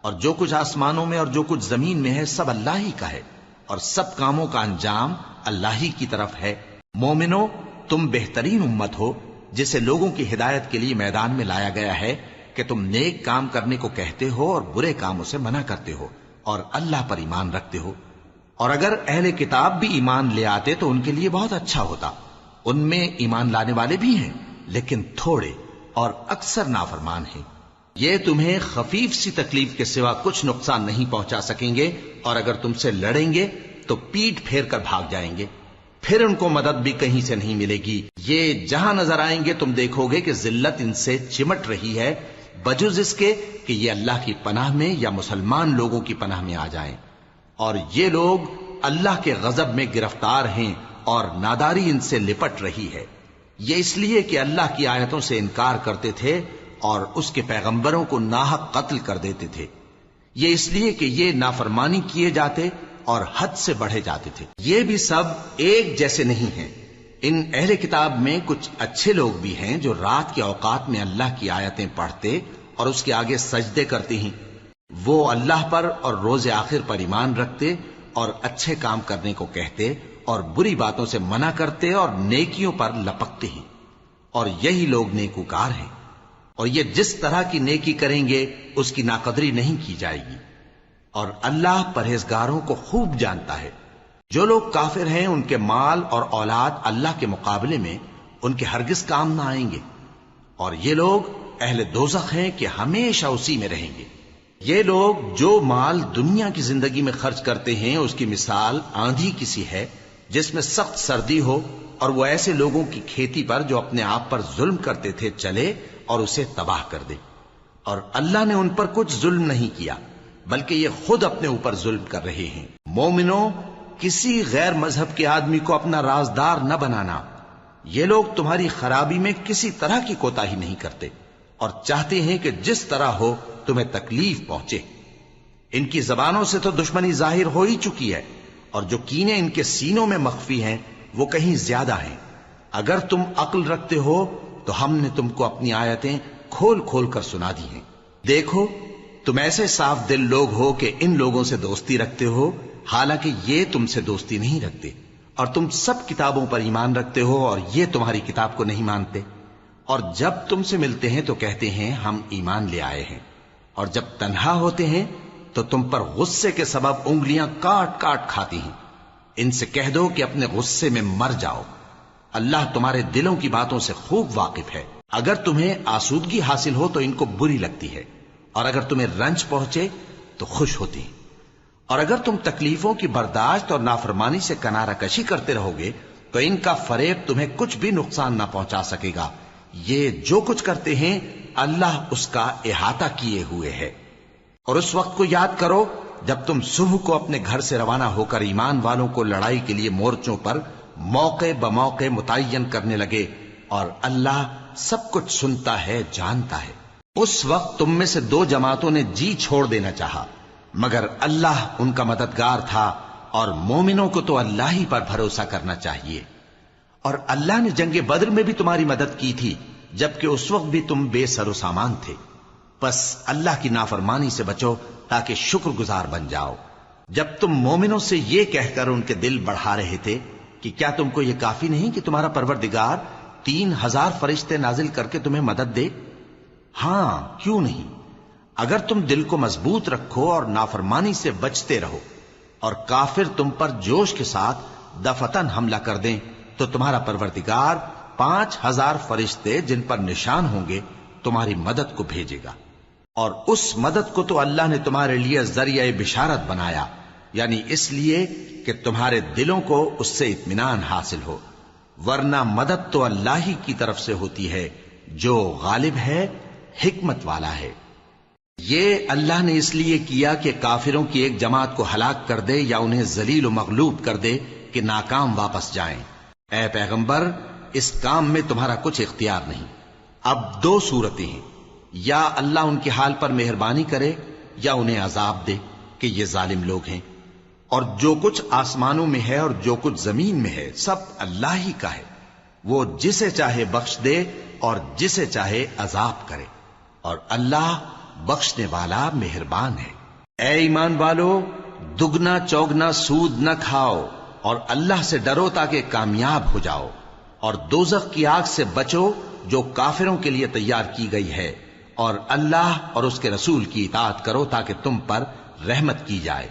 اور جو کچھ آسمانوں میں اور جو کچھ زمین میں ہے سب اللہ ہی کا ہے، اور سب کاموں کا انجام اللہ ہی کی طرف ہے۔ مومنو، تم بہترین امت ہو جسے لوگوں کی ہدایت کے لیے میدان میں لایا گیا ہے کہ تم نیک کام کرنے کو کہتے ہو اور برے کاموں سے منع کرتے ہو اور اللہ پر ایمان رکھتے ہو۔ اور اگر اہل کتاب بھی ایمان لے آتے تو ان کے لیے بہت اچھا ہوتا، ان میں ایمان لانے والے بھی ہیں لیکن تھوڑے اور اکثر نافرمان ہیں۔ یہ تمہیں خفیف سی تکلیف کے سوا کچھ نقصان نہیں پہنچا سکیں گے، اور اگر تم سے لڑیں گے تو پیٹ پھیر کر بھاگ جائیں گے، پھر ان کو مدد بھی کہیں سے نہیں ملے گی۔ یہ جہاں نظر آئیں گے تم دیکھو گے کہ ذلت ان سے چمٹ رہی ہے، بجز اس کے کہ یہ اللہ کی پناہ میں یا مسلمان لوگوں کی پناہ میں آ جائیں، اور یہ لوگ اللہ کے غضب میں گرفتار ہیں اور ناداری ان سے لپٹ رہی ہے۔ یہ اس لیے کہ اللہ کی آیتوں سے انکار کرتے تھے اور اس کے پیغمبروں کو ناحق قتل کر دیتے تھے۔ یہ اس لیے کہ یہ نافرمانی کیے جاتے اور حد سے بڑھے جاتے تھے۔ یہ بھی سب ایک جیسے نہیں ہیں۔ ان اہل کتاب میں کچھ اچھے لوگ بھی ہیں جو رات کے اوقات میں اللہ کی آیتیں پڑھتے اور اس کے آگے سجدے کرتے ہیں۔ وہ اللہ پر اور روز آخر پر ایمان رکھتے اور اچھے کام کرنے کو کہتے اور بری باتوں سے منع کرتے اور نیکیوں پر لپکتے ہیں، اور یہی لوگ نیکوکار ہیں۔ اور یہ جس طرح کی نیکی کریں گے اس کی ناقدری نہیں کی جائے گی، اور اللہ پرہیزگاروں کو خوب جانتا ہے۔ جو لوگ کافر ہیں ان کے مال اور اولاد اللہ کے مقابلے میں ان کے ہرگز کام نہ آئیں گے، اور یہ لوگ اہل دوزخ ہیں کہ ہمیشہ اسی میں رہیں گے۔ یہ لوگ جو مال دنیا کی زندگی میں خرچ کرتے ہیں اس کی مثال آندھی کسی ہے جس میں سخت سردی ہو، اور وہ ایسے لوگوں کی کھیتی پر جو اپنے آپ پر ظلم کرتے تھے چلے اور اسے تباہ کر دے۔ اور اللہ نے ان پر کچھ ظلم نہیں کیا بلکہ یہ خود اپنے اوپر ظلم کر رہے ہیں۔ مومنوں، کسی غیر مذہب کے آدمی کو اپنا رازدار نہ بنانا۔ یہ لوگ تمہاری خرابی میں کسی طرح کی کوتاہی نہیں کرتے اور چاہتے ہیں کہ جس طرح ہو تمہیں تکلیف پہنچے۔ ان کی زبانوں سے تو دشمنی ظاہر ہو ہی چکی ہے، اور جو کینے ان کے سینوں میں مخفی ہیں وہ کہیں زیادہ ہیں۔ اگر تم عقل رکھتے ہو تو ہم نے تم کو اپنی آیتیں کھول کھول کر سنا دی ہیں۔ دیکھو، تم ایسے صاف دل لوگ ہو کہ ان لوگوں سے دوستی رکھتے ہو، حالانکہ یہ تم سے دوستی نہیں رکھتے، اور تم سب کتابوں پر ایمان رکھتے ہو اور یہ تمہاری کتاب کو نہیں مانتے، اور جب تم سے ملتے ہیں تو کہتے ہیں ہم ایمان لے آئے ہیں، اور جب تنہا ہوتے ہیں تو تم پر غصے کے سبب انگلیاں کاٹ کاٹ کھاتی ہیں۔ ان سے کہہ دو کہ اپنے غصے میں مر جاؤ، اللہ تمہارے دلوں کی باتوں سے خوب واقف ہے۔ اگر تمہیں آسودگی حاصل ہو تو ان کو بری لگتی ہے، اور اگر تمہیں رنج پہنچے تو خوش ہوتی ہیں، اور اگر تم تکلیفوں کی برداشت اور نافرمانی سے کنارہ کشی کرتے رہو گے تو ان کا فریب تمہیں کچھ بھی نقصان نہ پہنچا سکے گا۔ یہ جو کچھ کرتے ہیں اللہ اس کا احاطہ کیے ہوئے ہے۔ اور اس وقت کو یاد کرو جب تم صبح کو اپنے گھر سے روانہ ہو کر ایمان والوں کو لڑائی کے لیے مورچوں پر موقع بموقع متعین کرنے لگے، اور اللہ سب کچھ سنتا ہے، جانتا ہے۔ اس وقت تم میں سے دو جماعتوں نے جی چھوڑ دینا چاہا، مگر اللہ ان کا مددگار تھا، اور مومنوں کو تو اللہ ہی پر بھروسہ کرنا چاہیے۔ اور اللہ نے جنگ بدر میں بھی تمہاری مدد کی تھی جبکہ اس وقت بھی تم بے سر و سامان تھے۔ بس اللہ کی نافرمانی سے بچو تاکہ شکر گزار بن جاؤ۔ جب تم مومنوں سے یہ کہہ کر ان کے دل بڑھا رہے تھے کہ کیا تم کو یہ کافی نہیں کہ تمہارا پروردگار 3000 فرشتے نازل کر کے تمہیں مدد دے؟ ہاں، کیوں نہیں؟ اگر تم دل کو مضبوط رکھو اور نافرمانی سے بچتے رہو، اور کافر تم پر جوش کے ساتھ دفتن حملہ کر دیں تو تمہارا پروردگار 5000 فرشتے جن پر نشان ہوں گے تمہاری مدد کو بھیجے گا، اور اس مدد کو تو اللہ نے تمہارے لیے ذریعہ بشارت بنایا، یعنی اس لیے کہ تمہارے دلوں کو اس سے اطمینان حاصل ہو، ورنہ مدد تو اللہ ہی کی طرف سے ہوتی ہے جو غالب ہے، حکمت والا ہے۔ یہ اللہ نے اس لیے کیا کہ کافروں کی ایک جماعت کو ہلاک کر دے یا انہیں ذلیل و مغلوب کر دے کہ ناکام واپس جائیں۔ اے پیغمبر، اس کام میں تمہارا کچھ اختیار نہیں۔ اب دو صورتیں ہیں، یا اللہ ان کے حال پر مہربانی کرے یا انہیں عذاب دے کہ یہ ظالم لوگ ہیں، اور جو کچھ آسمانوں میں ہے اور جو کچھ زمین میں ہے سب اللہ ہی کا ہے، وہ جسے چاہے بخش دے اور جسے چاہے عذاب کرے، اور اللہ بخشنے والا مہربان ہے۔ اے ایمان والو، دگنا چوگنا سود نہ کھاؤ اور اللہ سے ڈرو تاکہ کامیاب ہو جاؤ، اور دوزخ کی آگ سے بچو جو کافروں کے لیے تیار کی گئی ہے، اور اللہ اور اس کے رسول کی اطاعت کرو تاکہ تم پر رحمت کی جائے،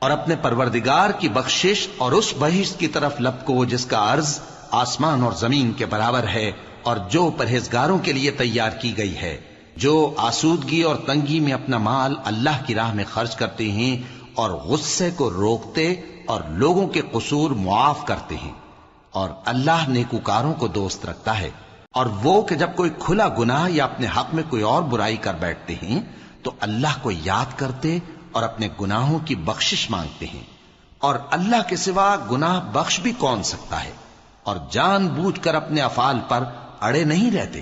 اور اپنے پروردگار کی بخشش اور اس بہشت کی طرف لپکو جس کا عرض آسمان اور زمین کے برابر ہے اور جو پرہیزگاروں کے لیے تیار کی گئی ہے، جو آسودگی اور تنگی میں اپنا مال اللہ کی راہ میں خرچ کرتے ہیں اور غصے کو روکتے اور لوگوں کے قصور معاف کرتے ہیں، اور اللہ نیکوکاروں کو دوست رکھتا ہے۔ اور وہ کہ جب کوئی کھلا گناہ یا اپنے حق میں کوئی اور برائی کر بیٹھتے ہیں تو اللہ کو یاد کرتے اور اپنے گناہوں کی بخشش مانگتے ہیں، اور اللہ کے سوا گناہ بخش بھی کون سکتا ہے، اور جان بوجھ کر اپنے افعال پر اڑے نہیں رہتے۔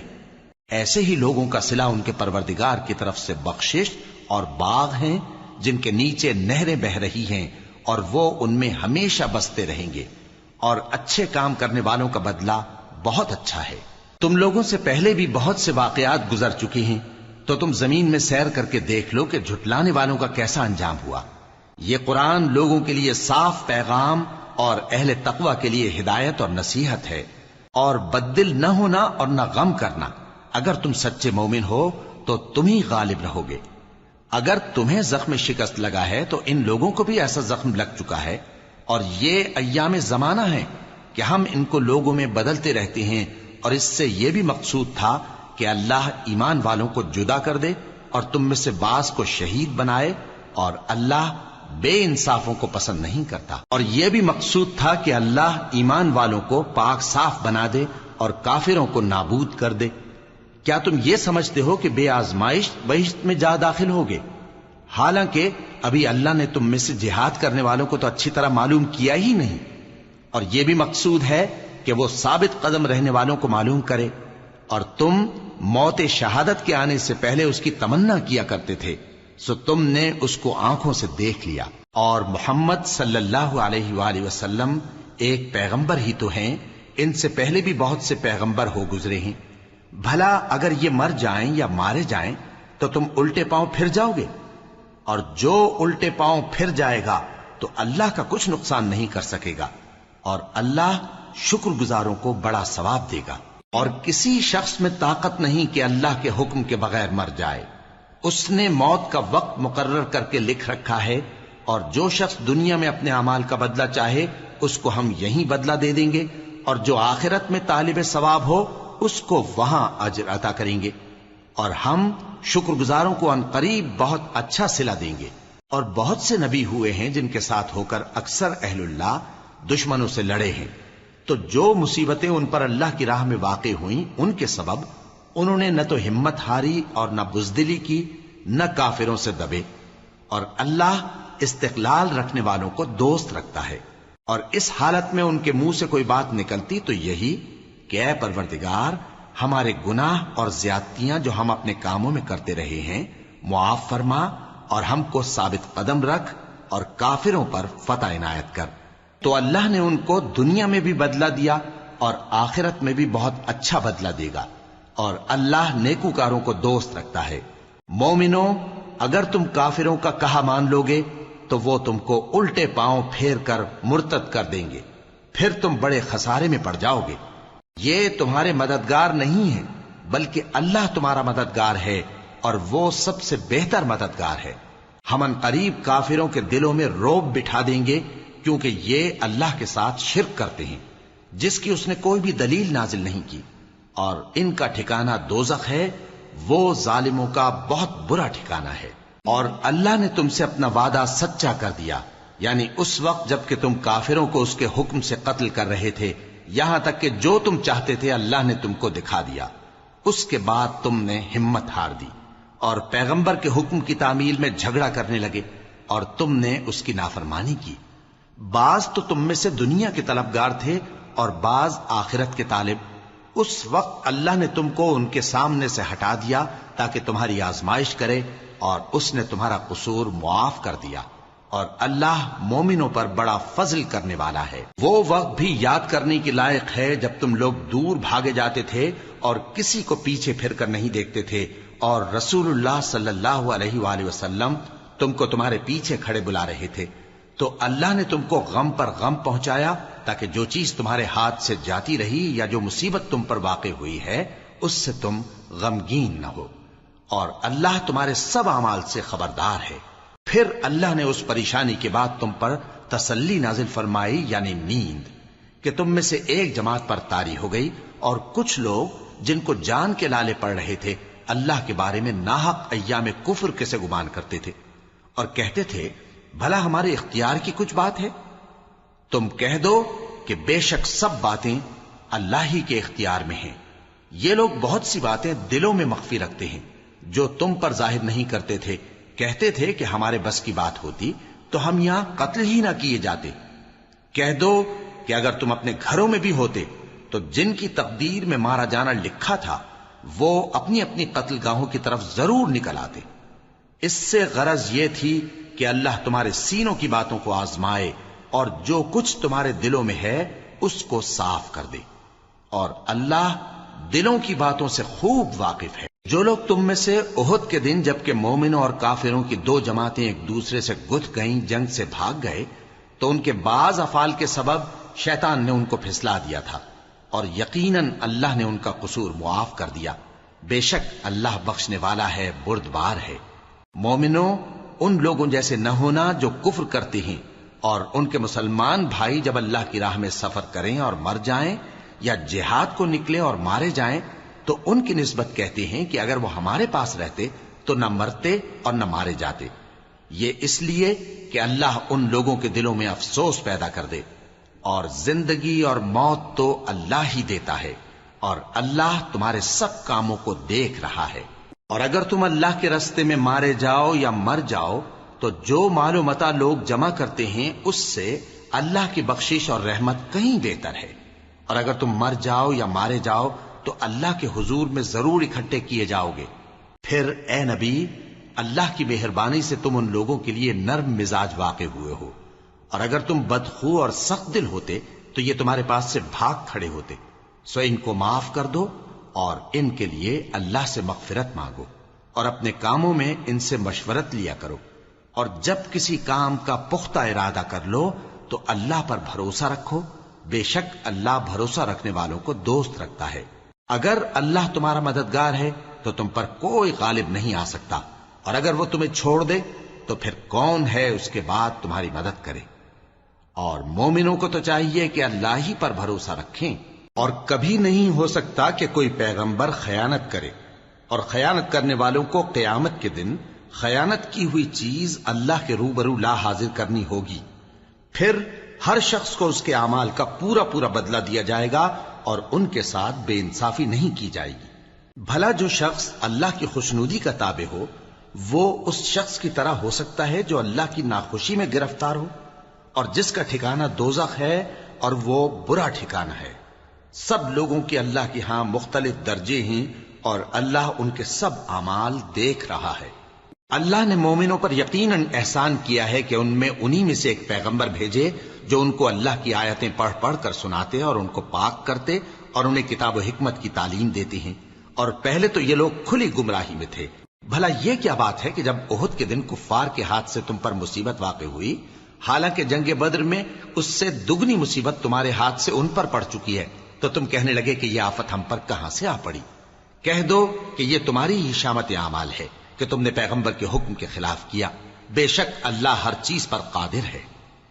ایسے ہی لوگوں کا صلہ ان کے پروردگار کی طرف سے بخشش اور باغ ہیں جن کے نیچے نہریں بہ رہی ہیں، اور وہ ان میں ہمیشہ بستے رہیں گے، اور اچھے کام کرنے والوں کا بدلہ بہت اچھا ہے۔ تم لوگوں سے پہلے بھی بہت سے واقعات گزر چکے ہیں، تو تم زمین میں سیر کر کے دیکھ لو کہ جھٹلانے والوں کا کیسا انجام ہوا۔ یہ قرآن لوگوں کے لیے صاف پیغام اور اہل تقوی کے لیے ہدایت اور نصیحت ہے، اور بددل نہ ہونا اور نہ غم کرنا۔ اگر تم سچے مومن ہو تو تم ہی غالب رہو گے۔ اگر تمہیں زخم شکست لگا ہے تو ان لوگوں کو بھی ایسا زخم لگ چکا ہے، اور یہ ایام زمانہ ہے کہ ہم ان کو لوگوں میں بدلتے رہتے ہیں، اور اس سے یہ بھی مقصود تھا کہ اللہ ایمان والوں کو جدا کر دے اور تم میں سے بعض کو شہید بنائے، اور اللہ بے انصافوں کو پسند نہیں کرتا۔ اور یہ بھی مقصود تھا کہ اللہ ایمان والوں کو پاک صاف بنا دے اور کافروں کو نابود کر دے۔ کیا تم یہ سمجھتے ہو کہ بے آزمائش بہشت میں جا داخل ہوگے؟ حالانکہ ابھی اللہ نے تم میں سے جہاد کرنے والوں کو تو اچھی طرح معلوم کیا ہی نہیں، اور یہ بھی مقصود ہے کہ وہ ثابت قدم رہنے والوں کو معلوم کرے، اور تم موت شہادت کے آنے سے پہلے اس کی تمنا کیا کرتے تھے، سو تم نے اس کو آنکھوں سے دیکھ لیا۔ اور محمد صلی اللہ علیہ وآلہ وسلم ایک پیغمبر ہی تو ہیں، ان سے پہلے بھی بہت سے پیغمبر ہو گزرے ہیں۔ بھلا اگر یہ مر جائیں یا مارے جائیں تو تم الٹے پاؤں پھر جاؤ گے؟ اور جو الٹے پاؤں پھر جائے گا تو اللہ کا کچھ نقصان نہیں کر سکے گا، اور اللہ شکر گزاروں کو بڑا ثواب دے گا۔ اور کسی شخص میں طاقت نہیں کہ اللہ کے حکم کے بغیر مر جائے، اس نے موت کا وقت مقرر کر کے لکھ رکھا ہے، اور جو شخص دنیا میں اپنے اعمال کا بدلہ چاہے اس کو ہم یہیں بدلہ دے دیں گے، اور جو آخرت میں طالب ثواب ہو اس کو وہاں اجر عطا کریں گے، اور ہم شکر گزاروں کو ان قریب بہت اچھا صلہ دیں گے۔ اور بہت سے نبی ہوئے ہیں جن کے ساتھ ہو کر اکثر اہل اللہ دشمنوں سے لڑے ہیں، تو جو مصیبتیں ان پر اللہ کی راہ میں واقع ہوئیں ان کے سبب انہوں نے نہ تو ہمت ہاری اور نہ بزدلی کی، نہ کافروں سے دبے، اور اللہ استقلال رکھنے والوں کو دوست رکھتا ہے۔ اور اس حالت میں ان کے منہ سے کوئی بات نکلتی تو یہی کہ اے پروردگار، ہمارے گناہ اور زیادتیاں جو ہم اپنے کاموں میں کرتے رہے ہیں معاف فرما، اور ہم کو ثابت قدم رکھ، اور کافروں پر فتح عنایت کر۔ تو اللہ نے ان کو دنیا میں بھی بدلہ دیا اور آخرت میں بھی بہت اچھا بدلہ دے گا، اور اللہ نیکوکاروں کو دوست رکھتا ہے۔ مومنوں، اگر تم کافروں کا کہا مان لوگے تو وہ تم کو الٹے پاؤں پھیر کر مرتد کر دیں گے، پھر تم بڑے خسارے میں پڑ جاؤ گے۔ یہ تمہارے مددگار نہیں ہیں بلکہ اللہ تمہارا مددگار ہے، اور وہ سب سے بہتر مددگار ہے۔ ہم ان قریب کافروں کے دلوں میں رعب بٹھا دیں گے، کیونکہ یہ اللہ کے ساتھ شرک کرتے ہیں جس کی اس نے کوئی بھی دلیل نازل نہیں کی، اور ان کا ٹھکانہ دوزخ ہے، وہ ظالموں کا بہت برا ٹھکانہ ہے۔ اور اللہ نے تم سے اپنا وعدہ سچا کر دیا، یعنی اس وقت جب کہ تم کافروں کو اس کے حکم سے قتل کر رہے تھے، یہاں تک کہ جو تم چاہتے تھے اللہ نے تم کو دکھا دیا۔ اس کے بعد تم نے ہمت ہار دی اور پیغمبر کے حکم کی تعمیل میں جھگڑا کرنے لگے، اور تم نے اس کی نافرمانی کی۔ بعض تو تم میں سے دنیا کے طلبگار تھے اور بعض آخرت کے طالب۔ اس وقت اللہ نے تم کو ان کے سامنے سے ہٹا دیا تاکہ تمہاری آزمائش کرے، اور اس نے تمہارا قصور معاف کر دیا، اور اللہ مومنوں پر بڑا فضل کرنے والا ہے۔ وہ وقت بھی یاد کرنے کی لائق ہے جب تم لوگ دور بھاگے جاتے تھے اور کسی کو پیچھے پھر کر نہیں دیکھتے تھے، اور رسول اللہ صلی اللہ علیہ وآلہ وسلم تم کو تمہارے پیچھے کھڑے بلا رہے تھے، تو اللہ نے تم کو غم پر غم پہنچایا تاکہ جو چیز تمہارے ہاتھ سے جاتی رہی یا جو مصیبت تم پر واقع ہوئی ہے اس سے تم غمگین نہ ہو، اور اللہ تمہارے سب اعمال سے خبردار ہے۔ پھر اللہ نے اس پریشانی کے بعد تم پر تسلی نازل فرمائی، یعنی نیند۔ کہ تم میں سے ایک جماعت پر طاری ہو گئی اور کچھ لوگ جن کو جان کے لالے پڑ رہے تھے اللہ کے بارے میں ناحق ایام کفر کے سے گمان کرتے تھے اور کہتے تھے بھلا ہمارے اختیار کی کچھ بات ہے؟ تم کہہ دو کہ بے شک سب باتیں اللہ ہی کے اختیار میں ہیں. یہ لوگ بہت سی باتیں دلوں میں مخفی رکھتے ہیں جو تم پر ظاہر نہیں کرتے تھے. کہتے تھے کہ ہمارے بس کی بات ہوتی تو ہم یہاں قتل ہی نہ کیے جاتے. کہہ دو کہ اگر تم اپنے گھروں میں بھی ہوتے تو جن کی تقدیر میں مارا جانا لکھا تھا وہ اپنی اپنی قتل گاہوں کی طرف ضرور نکل آتے. اس سے غرض یہ تھی کہ اللہ تمہارے سینوں کی باتوں کو آزمائے اور جو کچھ تمہارے دلوں میں ہے اس کو صاف کر دے. اور اللہ دلوں کی باتوں سے خوب واقف ہے. جو لوگ تم میں سے احد کے دن جبکہ مومنوں اور کافروں کی دو جماعتیں ایک دوسرے سے گتھ گئیں جنگ سے بھاگ گئے تو ان کے بعض افعال کے سبب شیطان نے ان کو پھسلا دیا تھا اور یقیناً اللہ نے ان کا قصور معاف کر دیا. بے شک اللہ بخشنے والا ہے بردبار ہے. مومنوں ان لوگوں جیسے نہ ہونا جو کفر کرتے ہیں اور ان کے مسلمان بھائی جب اللہ کی راہ میں سفر کریں اور مر جائیں یا جہاد کو نکلیں اور مارے جائیں تو ان کی نسبت کہتے ہیں کہ اگر وہ ہمارے پاس رہتے تو نہ مرتے اور نہ مارے جاتے. یہ اس لیے کہ اللہ ان لوگوں کے دلوں میں افسوس پیدا کر دے. اور زندگی اور موت تو اللہ ہی دیتا ہے اور اللہ تمہارے سب کاموں کو دیکھ رہا ہے. اور اگر تم اللہ کے راستے میں مارے جاؤ یا مر جاؤ تو جو مال و متاع لوگ جمع کرتے ہیں اس سے اللہ کی بخشش اور رحمت کہیں بہتر ہے. اور اگر تم مر جاؤ یا مارے جاؤ تو اللہ کے حضور میں ضرور اکٹھے کیے جاؤ گے. پھر اے نبی اللہ کی مہربانی سے تم ان لوگوں کے لیے نرم مزاج واقع ہوئے ہو. اور اگر تم بدخو اور سخت دل ہوتے تو یہ تمہارے پاس سے بھاگ کھڑے ہوتے. سو ان کو معاف کر دو اور ان کے لیے اللہ سے مغفرت مانگو اور اپنے کاموں میں ان سے مشورت لیا کرو. اور جب کسی کام کا پختہ ارادہ کر لو تو اللہ پر بھروسہ رکھو. بے شک اللہ بھروسہ رکھنے والوں کو دوست رکھتا ہے. اگر اللہ تمہارا مددگار ہے تو تم پر کوئی غالب نہیں آ سکتا اور اگر وہ تمہیں چھوڑ دے تو پھر کون ہے اس کے بعد تمہاری مدد کرے. اور مومنوں کو تو چاہیے کہ اللہ ہی پر بھروسہ رکھیں. اور کبھی نہیں ہو سکتا کہ کوئی پیغمبر خیانت کرے اور خیانت کرنے والوں کو قیامت کے دن خیانت کی ہوئی چیز اللہ کے روبرو لا حاضر کرنی ہوگی. پھر ہر شخص کو اس کے اعمال کا پورا پورا بدلہ دیا جائے گا اور ان کے ساتھ بے انصافی نہیں کی جائے گی. بھلا جو شخص اللہ کی خوشنودی کا تابع ہو وہ اس شخص کی طرح ہو سکتا ہے جو اللہ کی ناخوشی میں گرفتار ہو اور جس کا ٹھکانہ دوزخ ہے اور وہ برا ٹھکانہ ہے. سب لوگوں کے اللہ کے ہاں مختلف درجے ہیں اور اللہ ان کے سب اعمال دیکھ رہا ہے. اللہ نے مومنوں پر یقیناً احسان کیا ہے کہ ان میں انہی میں سے ایک پیغمبر بھیجے جو ان کو اللہ کی آیتیں پڑھ پڑھ کر سناتے اور ان کو پاک کرتے اور انہیں کتاب و حکمت کی تعلیم دیتے ہیں. اور پہلے تو یہ لوگ کھلی گمراہی میں تھے. بھلا یہ کیا بات ہے کہ جب احد کے دن کفار کے ہاتھ سے تم پر مصیبت واقع ہوئی حالانکہ جنگ بدر میں اس سے دگنی مصیبت تمہارے ہاتھ سے ان پر پڑ چکی ہے تو تم کہنے لگے کہ یہ آفت ہم پر کہاں سے آ پڑی؟ کہہ دو کہ یہ تمہاری ہی شامت اعمال ہے کہ تم نے پیغمبر کے حکم کے خلاف کیا. بے شک اللہ ہر چیز پر قادر ہے.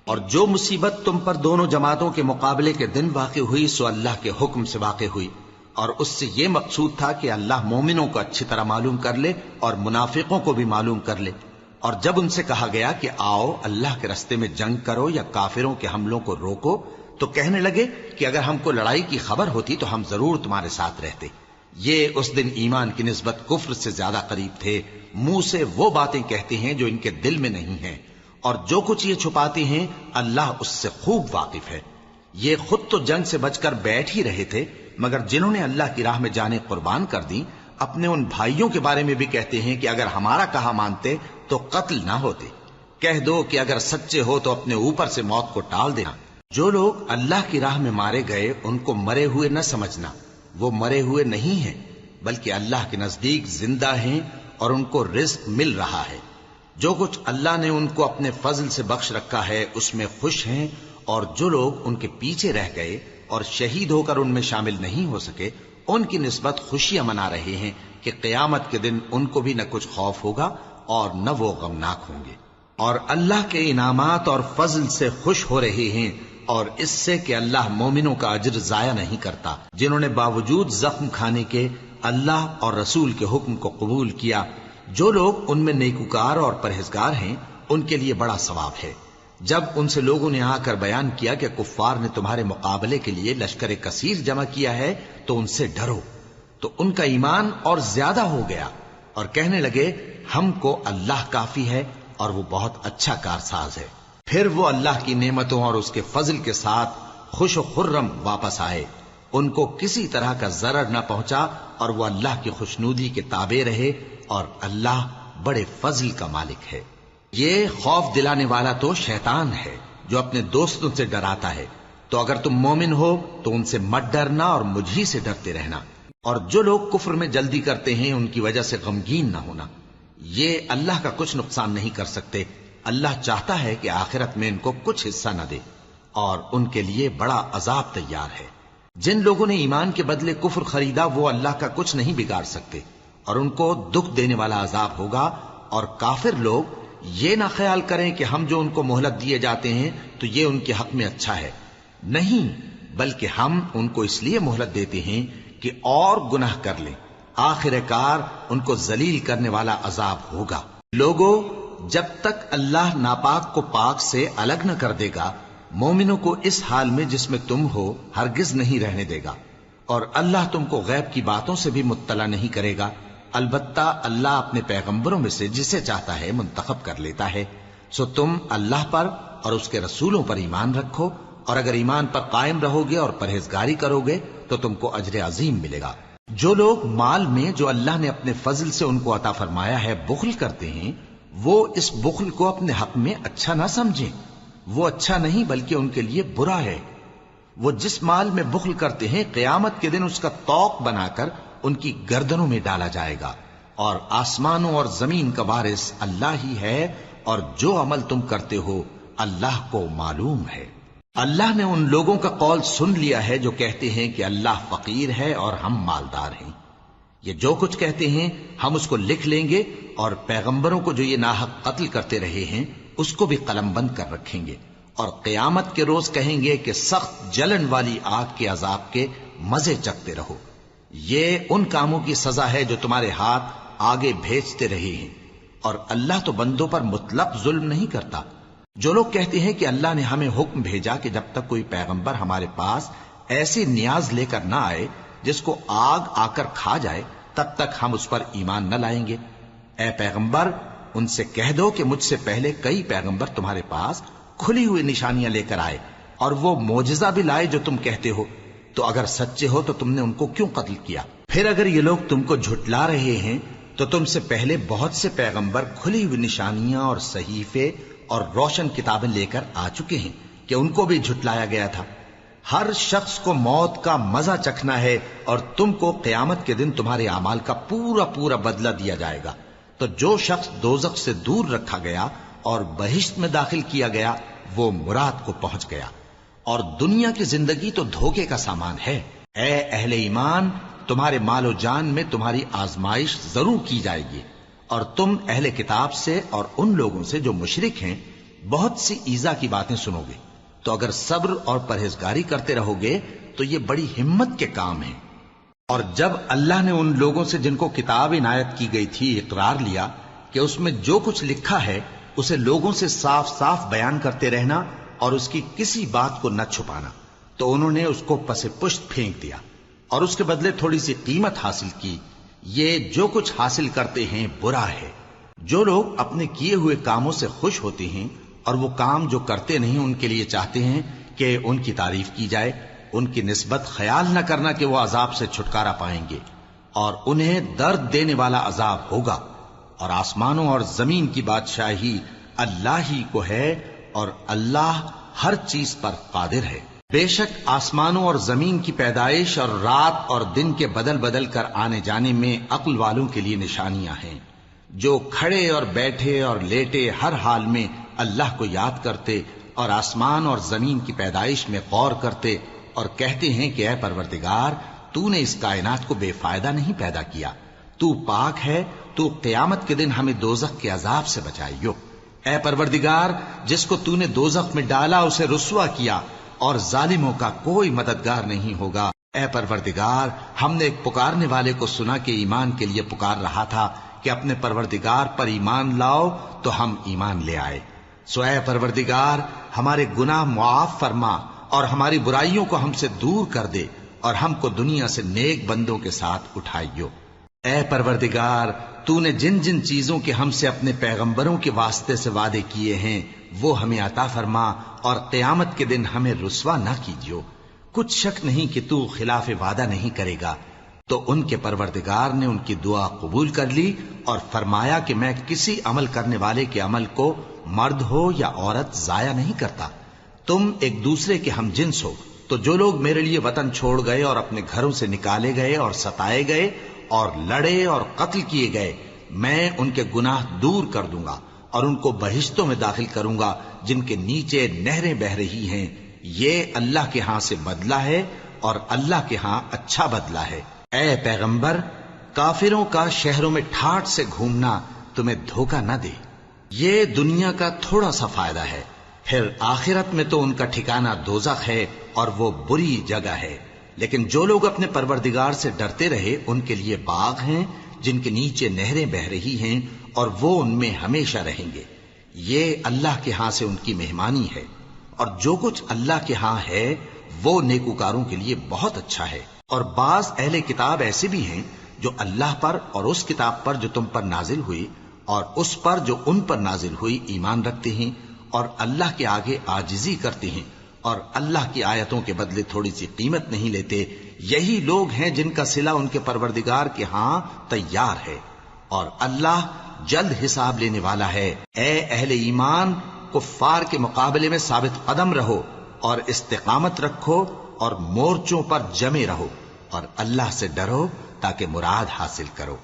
اور جو مصیبت تم پر دونوں جماعتوں کے مقابلے کے دن واقع ہوئی سو اللہ کے حکم سے واقع ہوئی اور اس سے یہ مقصود تھا کہ اللہ مومنوں کو اچھی طرح معلوم کر لے اور منافقوں کو بھی معلوم کر لے. اور جب ان سے کہا گیا کہ آؤ اللہ کے راستے میں جنگ کرو یا کافروں کے حملوں کو روکو تو کہنے لگے کہ اگر ہم کو لڑائی کی خبر ہوتی تو ہم ضرور تمہارے ساتھ رہتے. یہ اس دن ایمان کی نسبت کفر سے زیادہ قریب تھے. منہ سے وہ باتیں کہتے ہیں جو ان کے دل میں نہیں ہیں اور جو کچھ یہ چھپاتے ہیں اللہ اس سے خوب واقف ہے. یہ خود تو جنگ سے بچ کر بیٹھ ہی رہے تھے مگر جنہوں نے اللہ کی راہ میں جانیں قربان کر دیں اپنے ان بھائیوں کے بارے میں بھی کہتے ہیں کہ اگر ہمارا کہا مانتے تو قتل نہ ہوتے. کہہ دو کہ اگر سچے ہو تو اپنے اوپر سے موت کو ٹال دینا. جو لوگ اللہ کی راہ میں مارے گئے ان کو مرے ہوئے نہ سمجھنا. وہ مرے ہوئے نہیں ہیں بلکہ اللہ کے نزدیک زندہ ہیں اور ان کو رزق مل رہا ہے. جو کچھ اللہ نے ان کو اپنے فضل سے بخش رکھا ہے اس میں خوش ہیں. اور جو لوگ ان کے پیچھے رہ گئے اور شہید ہو کر ان میں شامل نہیں ہو سکے ان کی نسبت خوشیاں منا رہے ہیں کہ قیامت کے دن ان کو بھی نہ کچھ خوف ہوگا اور نہ وہ غمناک ہوں گے. اور اللہ کے انعامات اور فضل سے خوش ہو رہے ہیں اور اس سے کہ اللہ مومنوں کا اجر ضائع نہیں کرتا جنہوں نے باوجود زخم کھانے کے اللہ اور رسول کے حکم کو قبول کیا. جو لوگ ان میں نیکوکار اور پرہیزگار ہیں ان کے لیے بڑا ثواب ہے. جب ان سے لوگوں نے آ کر بیان کیا کہ کفار نے تمہارے مقابلے کے لیے لشکر کثیر جمع کیا ہے تو ان سے ڈرو، تو ان کا ایمان اور زیادہ ہو گیا اور کہنے لگے ہم کو اللہ کافی ہے اور وہ بہت اچھا کارساز ہے. پھر وہ اللہ کی نعمتوں اور اس کے فضل کے ساتھ خوش و خرم واپس آئے. ان کو کسی طرح کا ضرر نہ پہنچا اور وہ اللہ کی خوشنودی کے تابع رہے اور اللہ بڑے فضل کا مالک ہے. یہ خوف دلانے والا تو شیطان ہے جو اپنے دوستوں سے ڈراتا ہے. تو اگر تم مومن ہو تو ان سے مت ڈرنا اور مجھ ہی سے ڈرتے رہنا. اور جو لوگ کفر میں جلدی کرتے ہیں ان کی وجہ سے غمگین نہ ہونا. یہ اللہ کا کچھ نقصان نہیں کر سکتے. اللہ چاہتا ہے کہ آخرت میں ان کو کچھ حصہ نہ دے اور ان کے لیے بڑا عذاب تیار ہے. جن لوگوں نے ایمان کے بدلے کفر خریدا وہ اللہ کا کچھ نہیں بگاڑ سکتے اور ان کو دکھ دینے والا عذاب ہوگا. اور کافر لوگ یہ نہ خیال کریں کہ ہم جو ان کو مہلت دیے جاتے ہیں تو یہ ان کے حق میں اچھا ہے. نہیں، بلکہ ہم ان کو اس لیے مہلت دیتے ہیں کہ اور گناہ کر لیں. آخر کار ان کو ذلیل کرنے والا عذاب ہوگا. لوگوں، جب تک اللہ ناپاک کو پاک سے الگ نہ کر دے گا مومنوں کو اس حال میں جس میں تم ہو ہرگز نہیں رہنے دے گا. اور اللہ تم کو غیب کی باتوں سے بھی مطلع نہیں کرے گا. البتہ اللہ اپنے پیغمبروں میں سے جسے چاہتا ہے منتخب کر لیتا ہے. سو تم اللہ پر اور اس کے رسولوں پر ایمان رکھو، اور اگر ایمان پر قائم رہو گے اور پرہیزگاری کرو گے تو تم کو اجر عظیم ملے گا. جو لوگ مال میں جو اللہ نے اپنے فضل سے ان کو عطا فرمایا ہے بخل کرتے ہیں وہ اس بخل کو اپنے حق میں اچھا نہ سمجھیں. وہ اچھا نہیں بلکہ ان کے لیے برا ہے. وہ جس مال میں بخل کرتے ہیں قیامت کے دن اس کا طوق بنا کر ان کی گردنوں میں ڈالا جائے گا. اور آسمانوں اور زمین کا وارث اللہ ہی ہے اور جو عمل تم کرتے ہو اللہ کو معلوم ہے. اللہ نے ان لوگوں کا قول سن لیا ہے جو کہتے ہیں کہ اللہ فقیر ہے اور ہم مالدار ہیں. یہ جو کچھ کہتے ہیں ہم اس کو لکھ لیں گے اور پیغمبروں کو جو یہ ناحق قتل کرتے رہے ہیں اس کو بھی قلم بند کر رکھیں گے. اور قیامت کے روز کہیں گے کہ سخت جلن والی آگ کے عذاب کے مزے چکتے رہو. یہ ان کاموں کی سزا ہے جو تمہارے ہاتھ آگے بھیجتے رہے ہیں، اور اللہ تو بندوں پر مطلق ظلم نہیں کرتا. جو لوگ کہتے ہیں کہ اللہ نے ہمیں حکم بھیجا کہ جب تک کوئی پیغمبر ہمارے پاس ایسی نیاز لے کر نہ آئے جس کو آگ آ کر کھا جائے تب تک ہم اس پر ایمان نہ لائیں گے. اے پیغمبر ان سے کہہ دو کہ مجھ سے پہلے کئی پیغمبر تمہارے پاس کھلی ہوئی نشانیاں لے کر آئے اور وہ معجزہ بھی لائے جو تم کہتے ہو. تو اگر سچے ہو تو تم نے ان کو کیوں قتل کیا؟ پھر اگر یہ لوگ تم کو جھٹلا رہے ہیں تو تم سے پہلے بہت سے پیغمبر کھلی ہوئی نشانیاں اور صحیفے اور روشن کتابیں لے کر آ چکے ہیں کہ ان کو بھی جھٹلایا گیا تھا. ہر شخص کو موت کا مزہ چکھنا ہے اور تم کو قیامت کے دن تمہارے اعمال کا پورا پورا بدلہ دیا جائے گا. تو جو شخص دوزخ سے دور رکھا گیا اور بہشت میں داخل کیا گیا وہ مراد کو پہنچ گیا. اور دنیا کی زندگی تو دھوکے کا سامان ہے. اے اہل ایمان، تمہارے مال و جان میں تمہاری آزمائش ضرور کی جائے گی، اور تم اہل کتاب سے اور ان لوگوں سے جو مشرک ہیں بہت سی ایذا کی باتیں سنو گے. تو اگر صبر اور پرہیزگاری کرتے رہو گے تو یہ بڑی ہمت کے کام ہیں. اور جب اللہ نے ان لوگوں سے جن کو کتاب عنایت کی گئی تھی اقرار لیا کہ اس میں جو کچھ لکھا ہے اسے لوگوں سے صاف صاف بیان کرتے رہنا اور اس کی کسی بات کو نہ چھپانا، تو انہوں نے اس کو پس پشت پھینک دیا اور اس کے بدلے تھوڑی سی قیمت حاصل کی. یہ جو کچھ حاصل کرتے ہیں برا ہے. جو لوگ اپنے کیے ہوئے کاموں سے خوش ہوتے ہیں اور وہ کام جو کرتے نہیں ان کے لیے چاہتے ہیں کہ ان کی تعریف کی جائے، ان کی نسبت خیال نہ کرنا کہ وہ عذاب سے چھٹکارا پائیں گے اور انہیں درد دینے والا عذاب ہوگا. اور آسمانوں اور زمین کی بادشاہی اللہ ہی کو ہے اور اللہ ہر چیز پر قادر ہے. بے شک آسمانوں اور زمین کی پیدائش اور رات اور دن کے بدل بدل کر آنے جانے میں عقل والوں کے لیے نشانیاں ہیں، جو کھڑے اور بیٹھے اور لیٹے ہر حال میں اللہ کو یاد کرتے اور آسمان اور زمین کی پیدائش میں غور کرتے اور کہتے ہیں کہ اے پروردگار، تو نے اس کائنات کو بے فائدہ نہیں پیدا کیا، تو پاک ہے، تو قیامت کے دن ہمیں دوزخ کے عذاب سے بچائیو. اے پروردگار، جس کو تو نے دوزخ میں ڈالا اسے رسوا کیا اور ظالموں کا کوئی مددگار نہیں ہوگا۔ اے پروردگار، ہم نے ایک پکارنے والے کو سنا کہ ایمان کے لیے پکار رہا تھا کہ اپنے پروردگار پر ایمان لاؤ، تو ہم ایمان لے آئے۔ سو اے پروردگار، ہمارے گناہ معاف فرما اور ہماری برائیوں کو ہم سے دور کر دے، اور ہم کو دنیا سے نیک بندوں کے ساتھ اٹھائیو۔ اے پروردگار، تو نے جن جن چیزوں کے ہم سے اپنے پیغمبروں کے واسطے سے وعدے کیے ہیں وہ ہمیں عطا فرما، اور قیامت کے دن ہمیں رسوا نہ کیجیو۔ کچھ شک نہیں کہ تو خلاف وعدہ نہیں کرے گا۔ تو ان کے پروردگار نے ان کی دعا قبول کر لی اور فرمایا کہ میں کسی عمل کرنے والے کے عمل کو مرد ہو یا عورت ضائع نہیں کرتا۔ تم ایک دوسرے کے ہم جنس ہو، تو جو لوگ میرے لیے وطن چھوڑ گئے اور اپنے گھروں سے نکالے گئے اور ستائے گئے اور لڑے اور قتل کیے گئے، میں ان کے گناہ دور کر دوں گا اور ان کو بہشتوں میں داخل کروں گا جن کے نیچے نہریں بہ رہی ہیں۔ یہ اللہ کے ہاں سے بدلہ ہے اور اللہ کے ہاں اچھا بدلہ ہے۔ اے پیغمبر، کافروں کا شہروں میں ٹھاٹ سے گھومنا تمہیں دھوکہ نہ دے۔ یہ دنیا کا تھوڑا سا فائدہ ہے، پھر آخرت میں تو ان کا ٹھکانہ دوزخ ہے اور وہ بری جگہ ہے۔ لیکن جو لوگ اپنے پروردگار سے ڈرتے رہے ان کے لیے باغ ہیں جن کے نیچے نہریں بہ رہی ہیں، اور وہ ان میں ہمیشہ رہیں گے۔ یہ اللہ کے ہاں سے ان کی مہمانی ہے، اور جو کچھ اللہ کے ہاں ہے وہ نیکوکاروں کے لیے بہت اچھا ہے۔ اور بعض اہل کتاب ایسے بھی ہیں جو اللہ پر اور اس کتاب پر جو تم پر نازل ہوئی اور اس پر جو ان پر نازل ہوئی ایمان رکھتے ہیں، اور اللہ کے آگے عاجزی کرتے ہیں، اور اللہ کی آیتوں کے بدلے تھوڑی سی قیمت نہیں لیتے۔ یہی لوگ ہیں جن کا صلہ ان کے پروردگار کے ہاں تیار ہے، اور اللہ جلد حساب لینے والا ہے۔ اے اہل ایمان، کفار کے مقابلے میں ثابت قدم رہو اور استقامت رکھو اور مورچوں پر جمے رہو، اور اللہ سے ڈرو تاکہ مراد حاصل کرو۔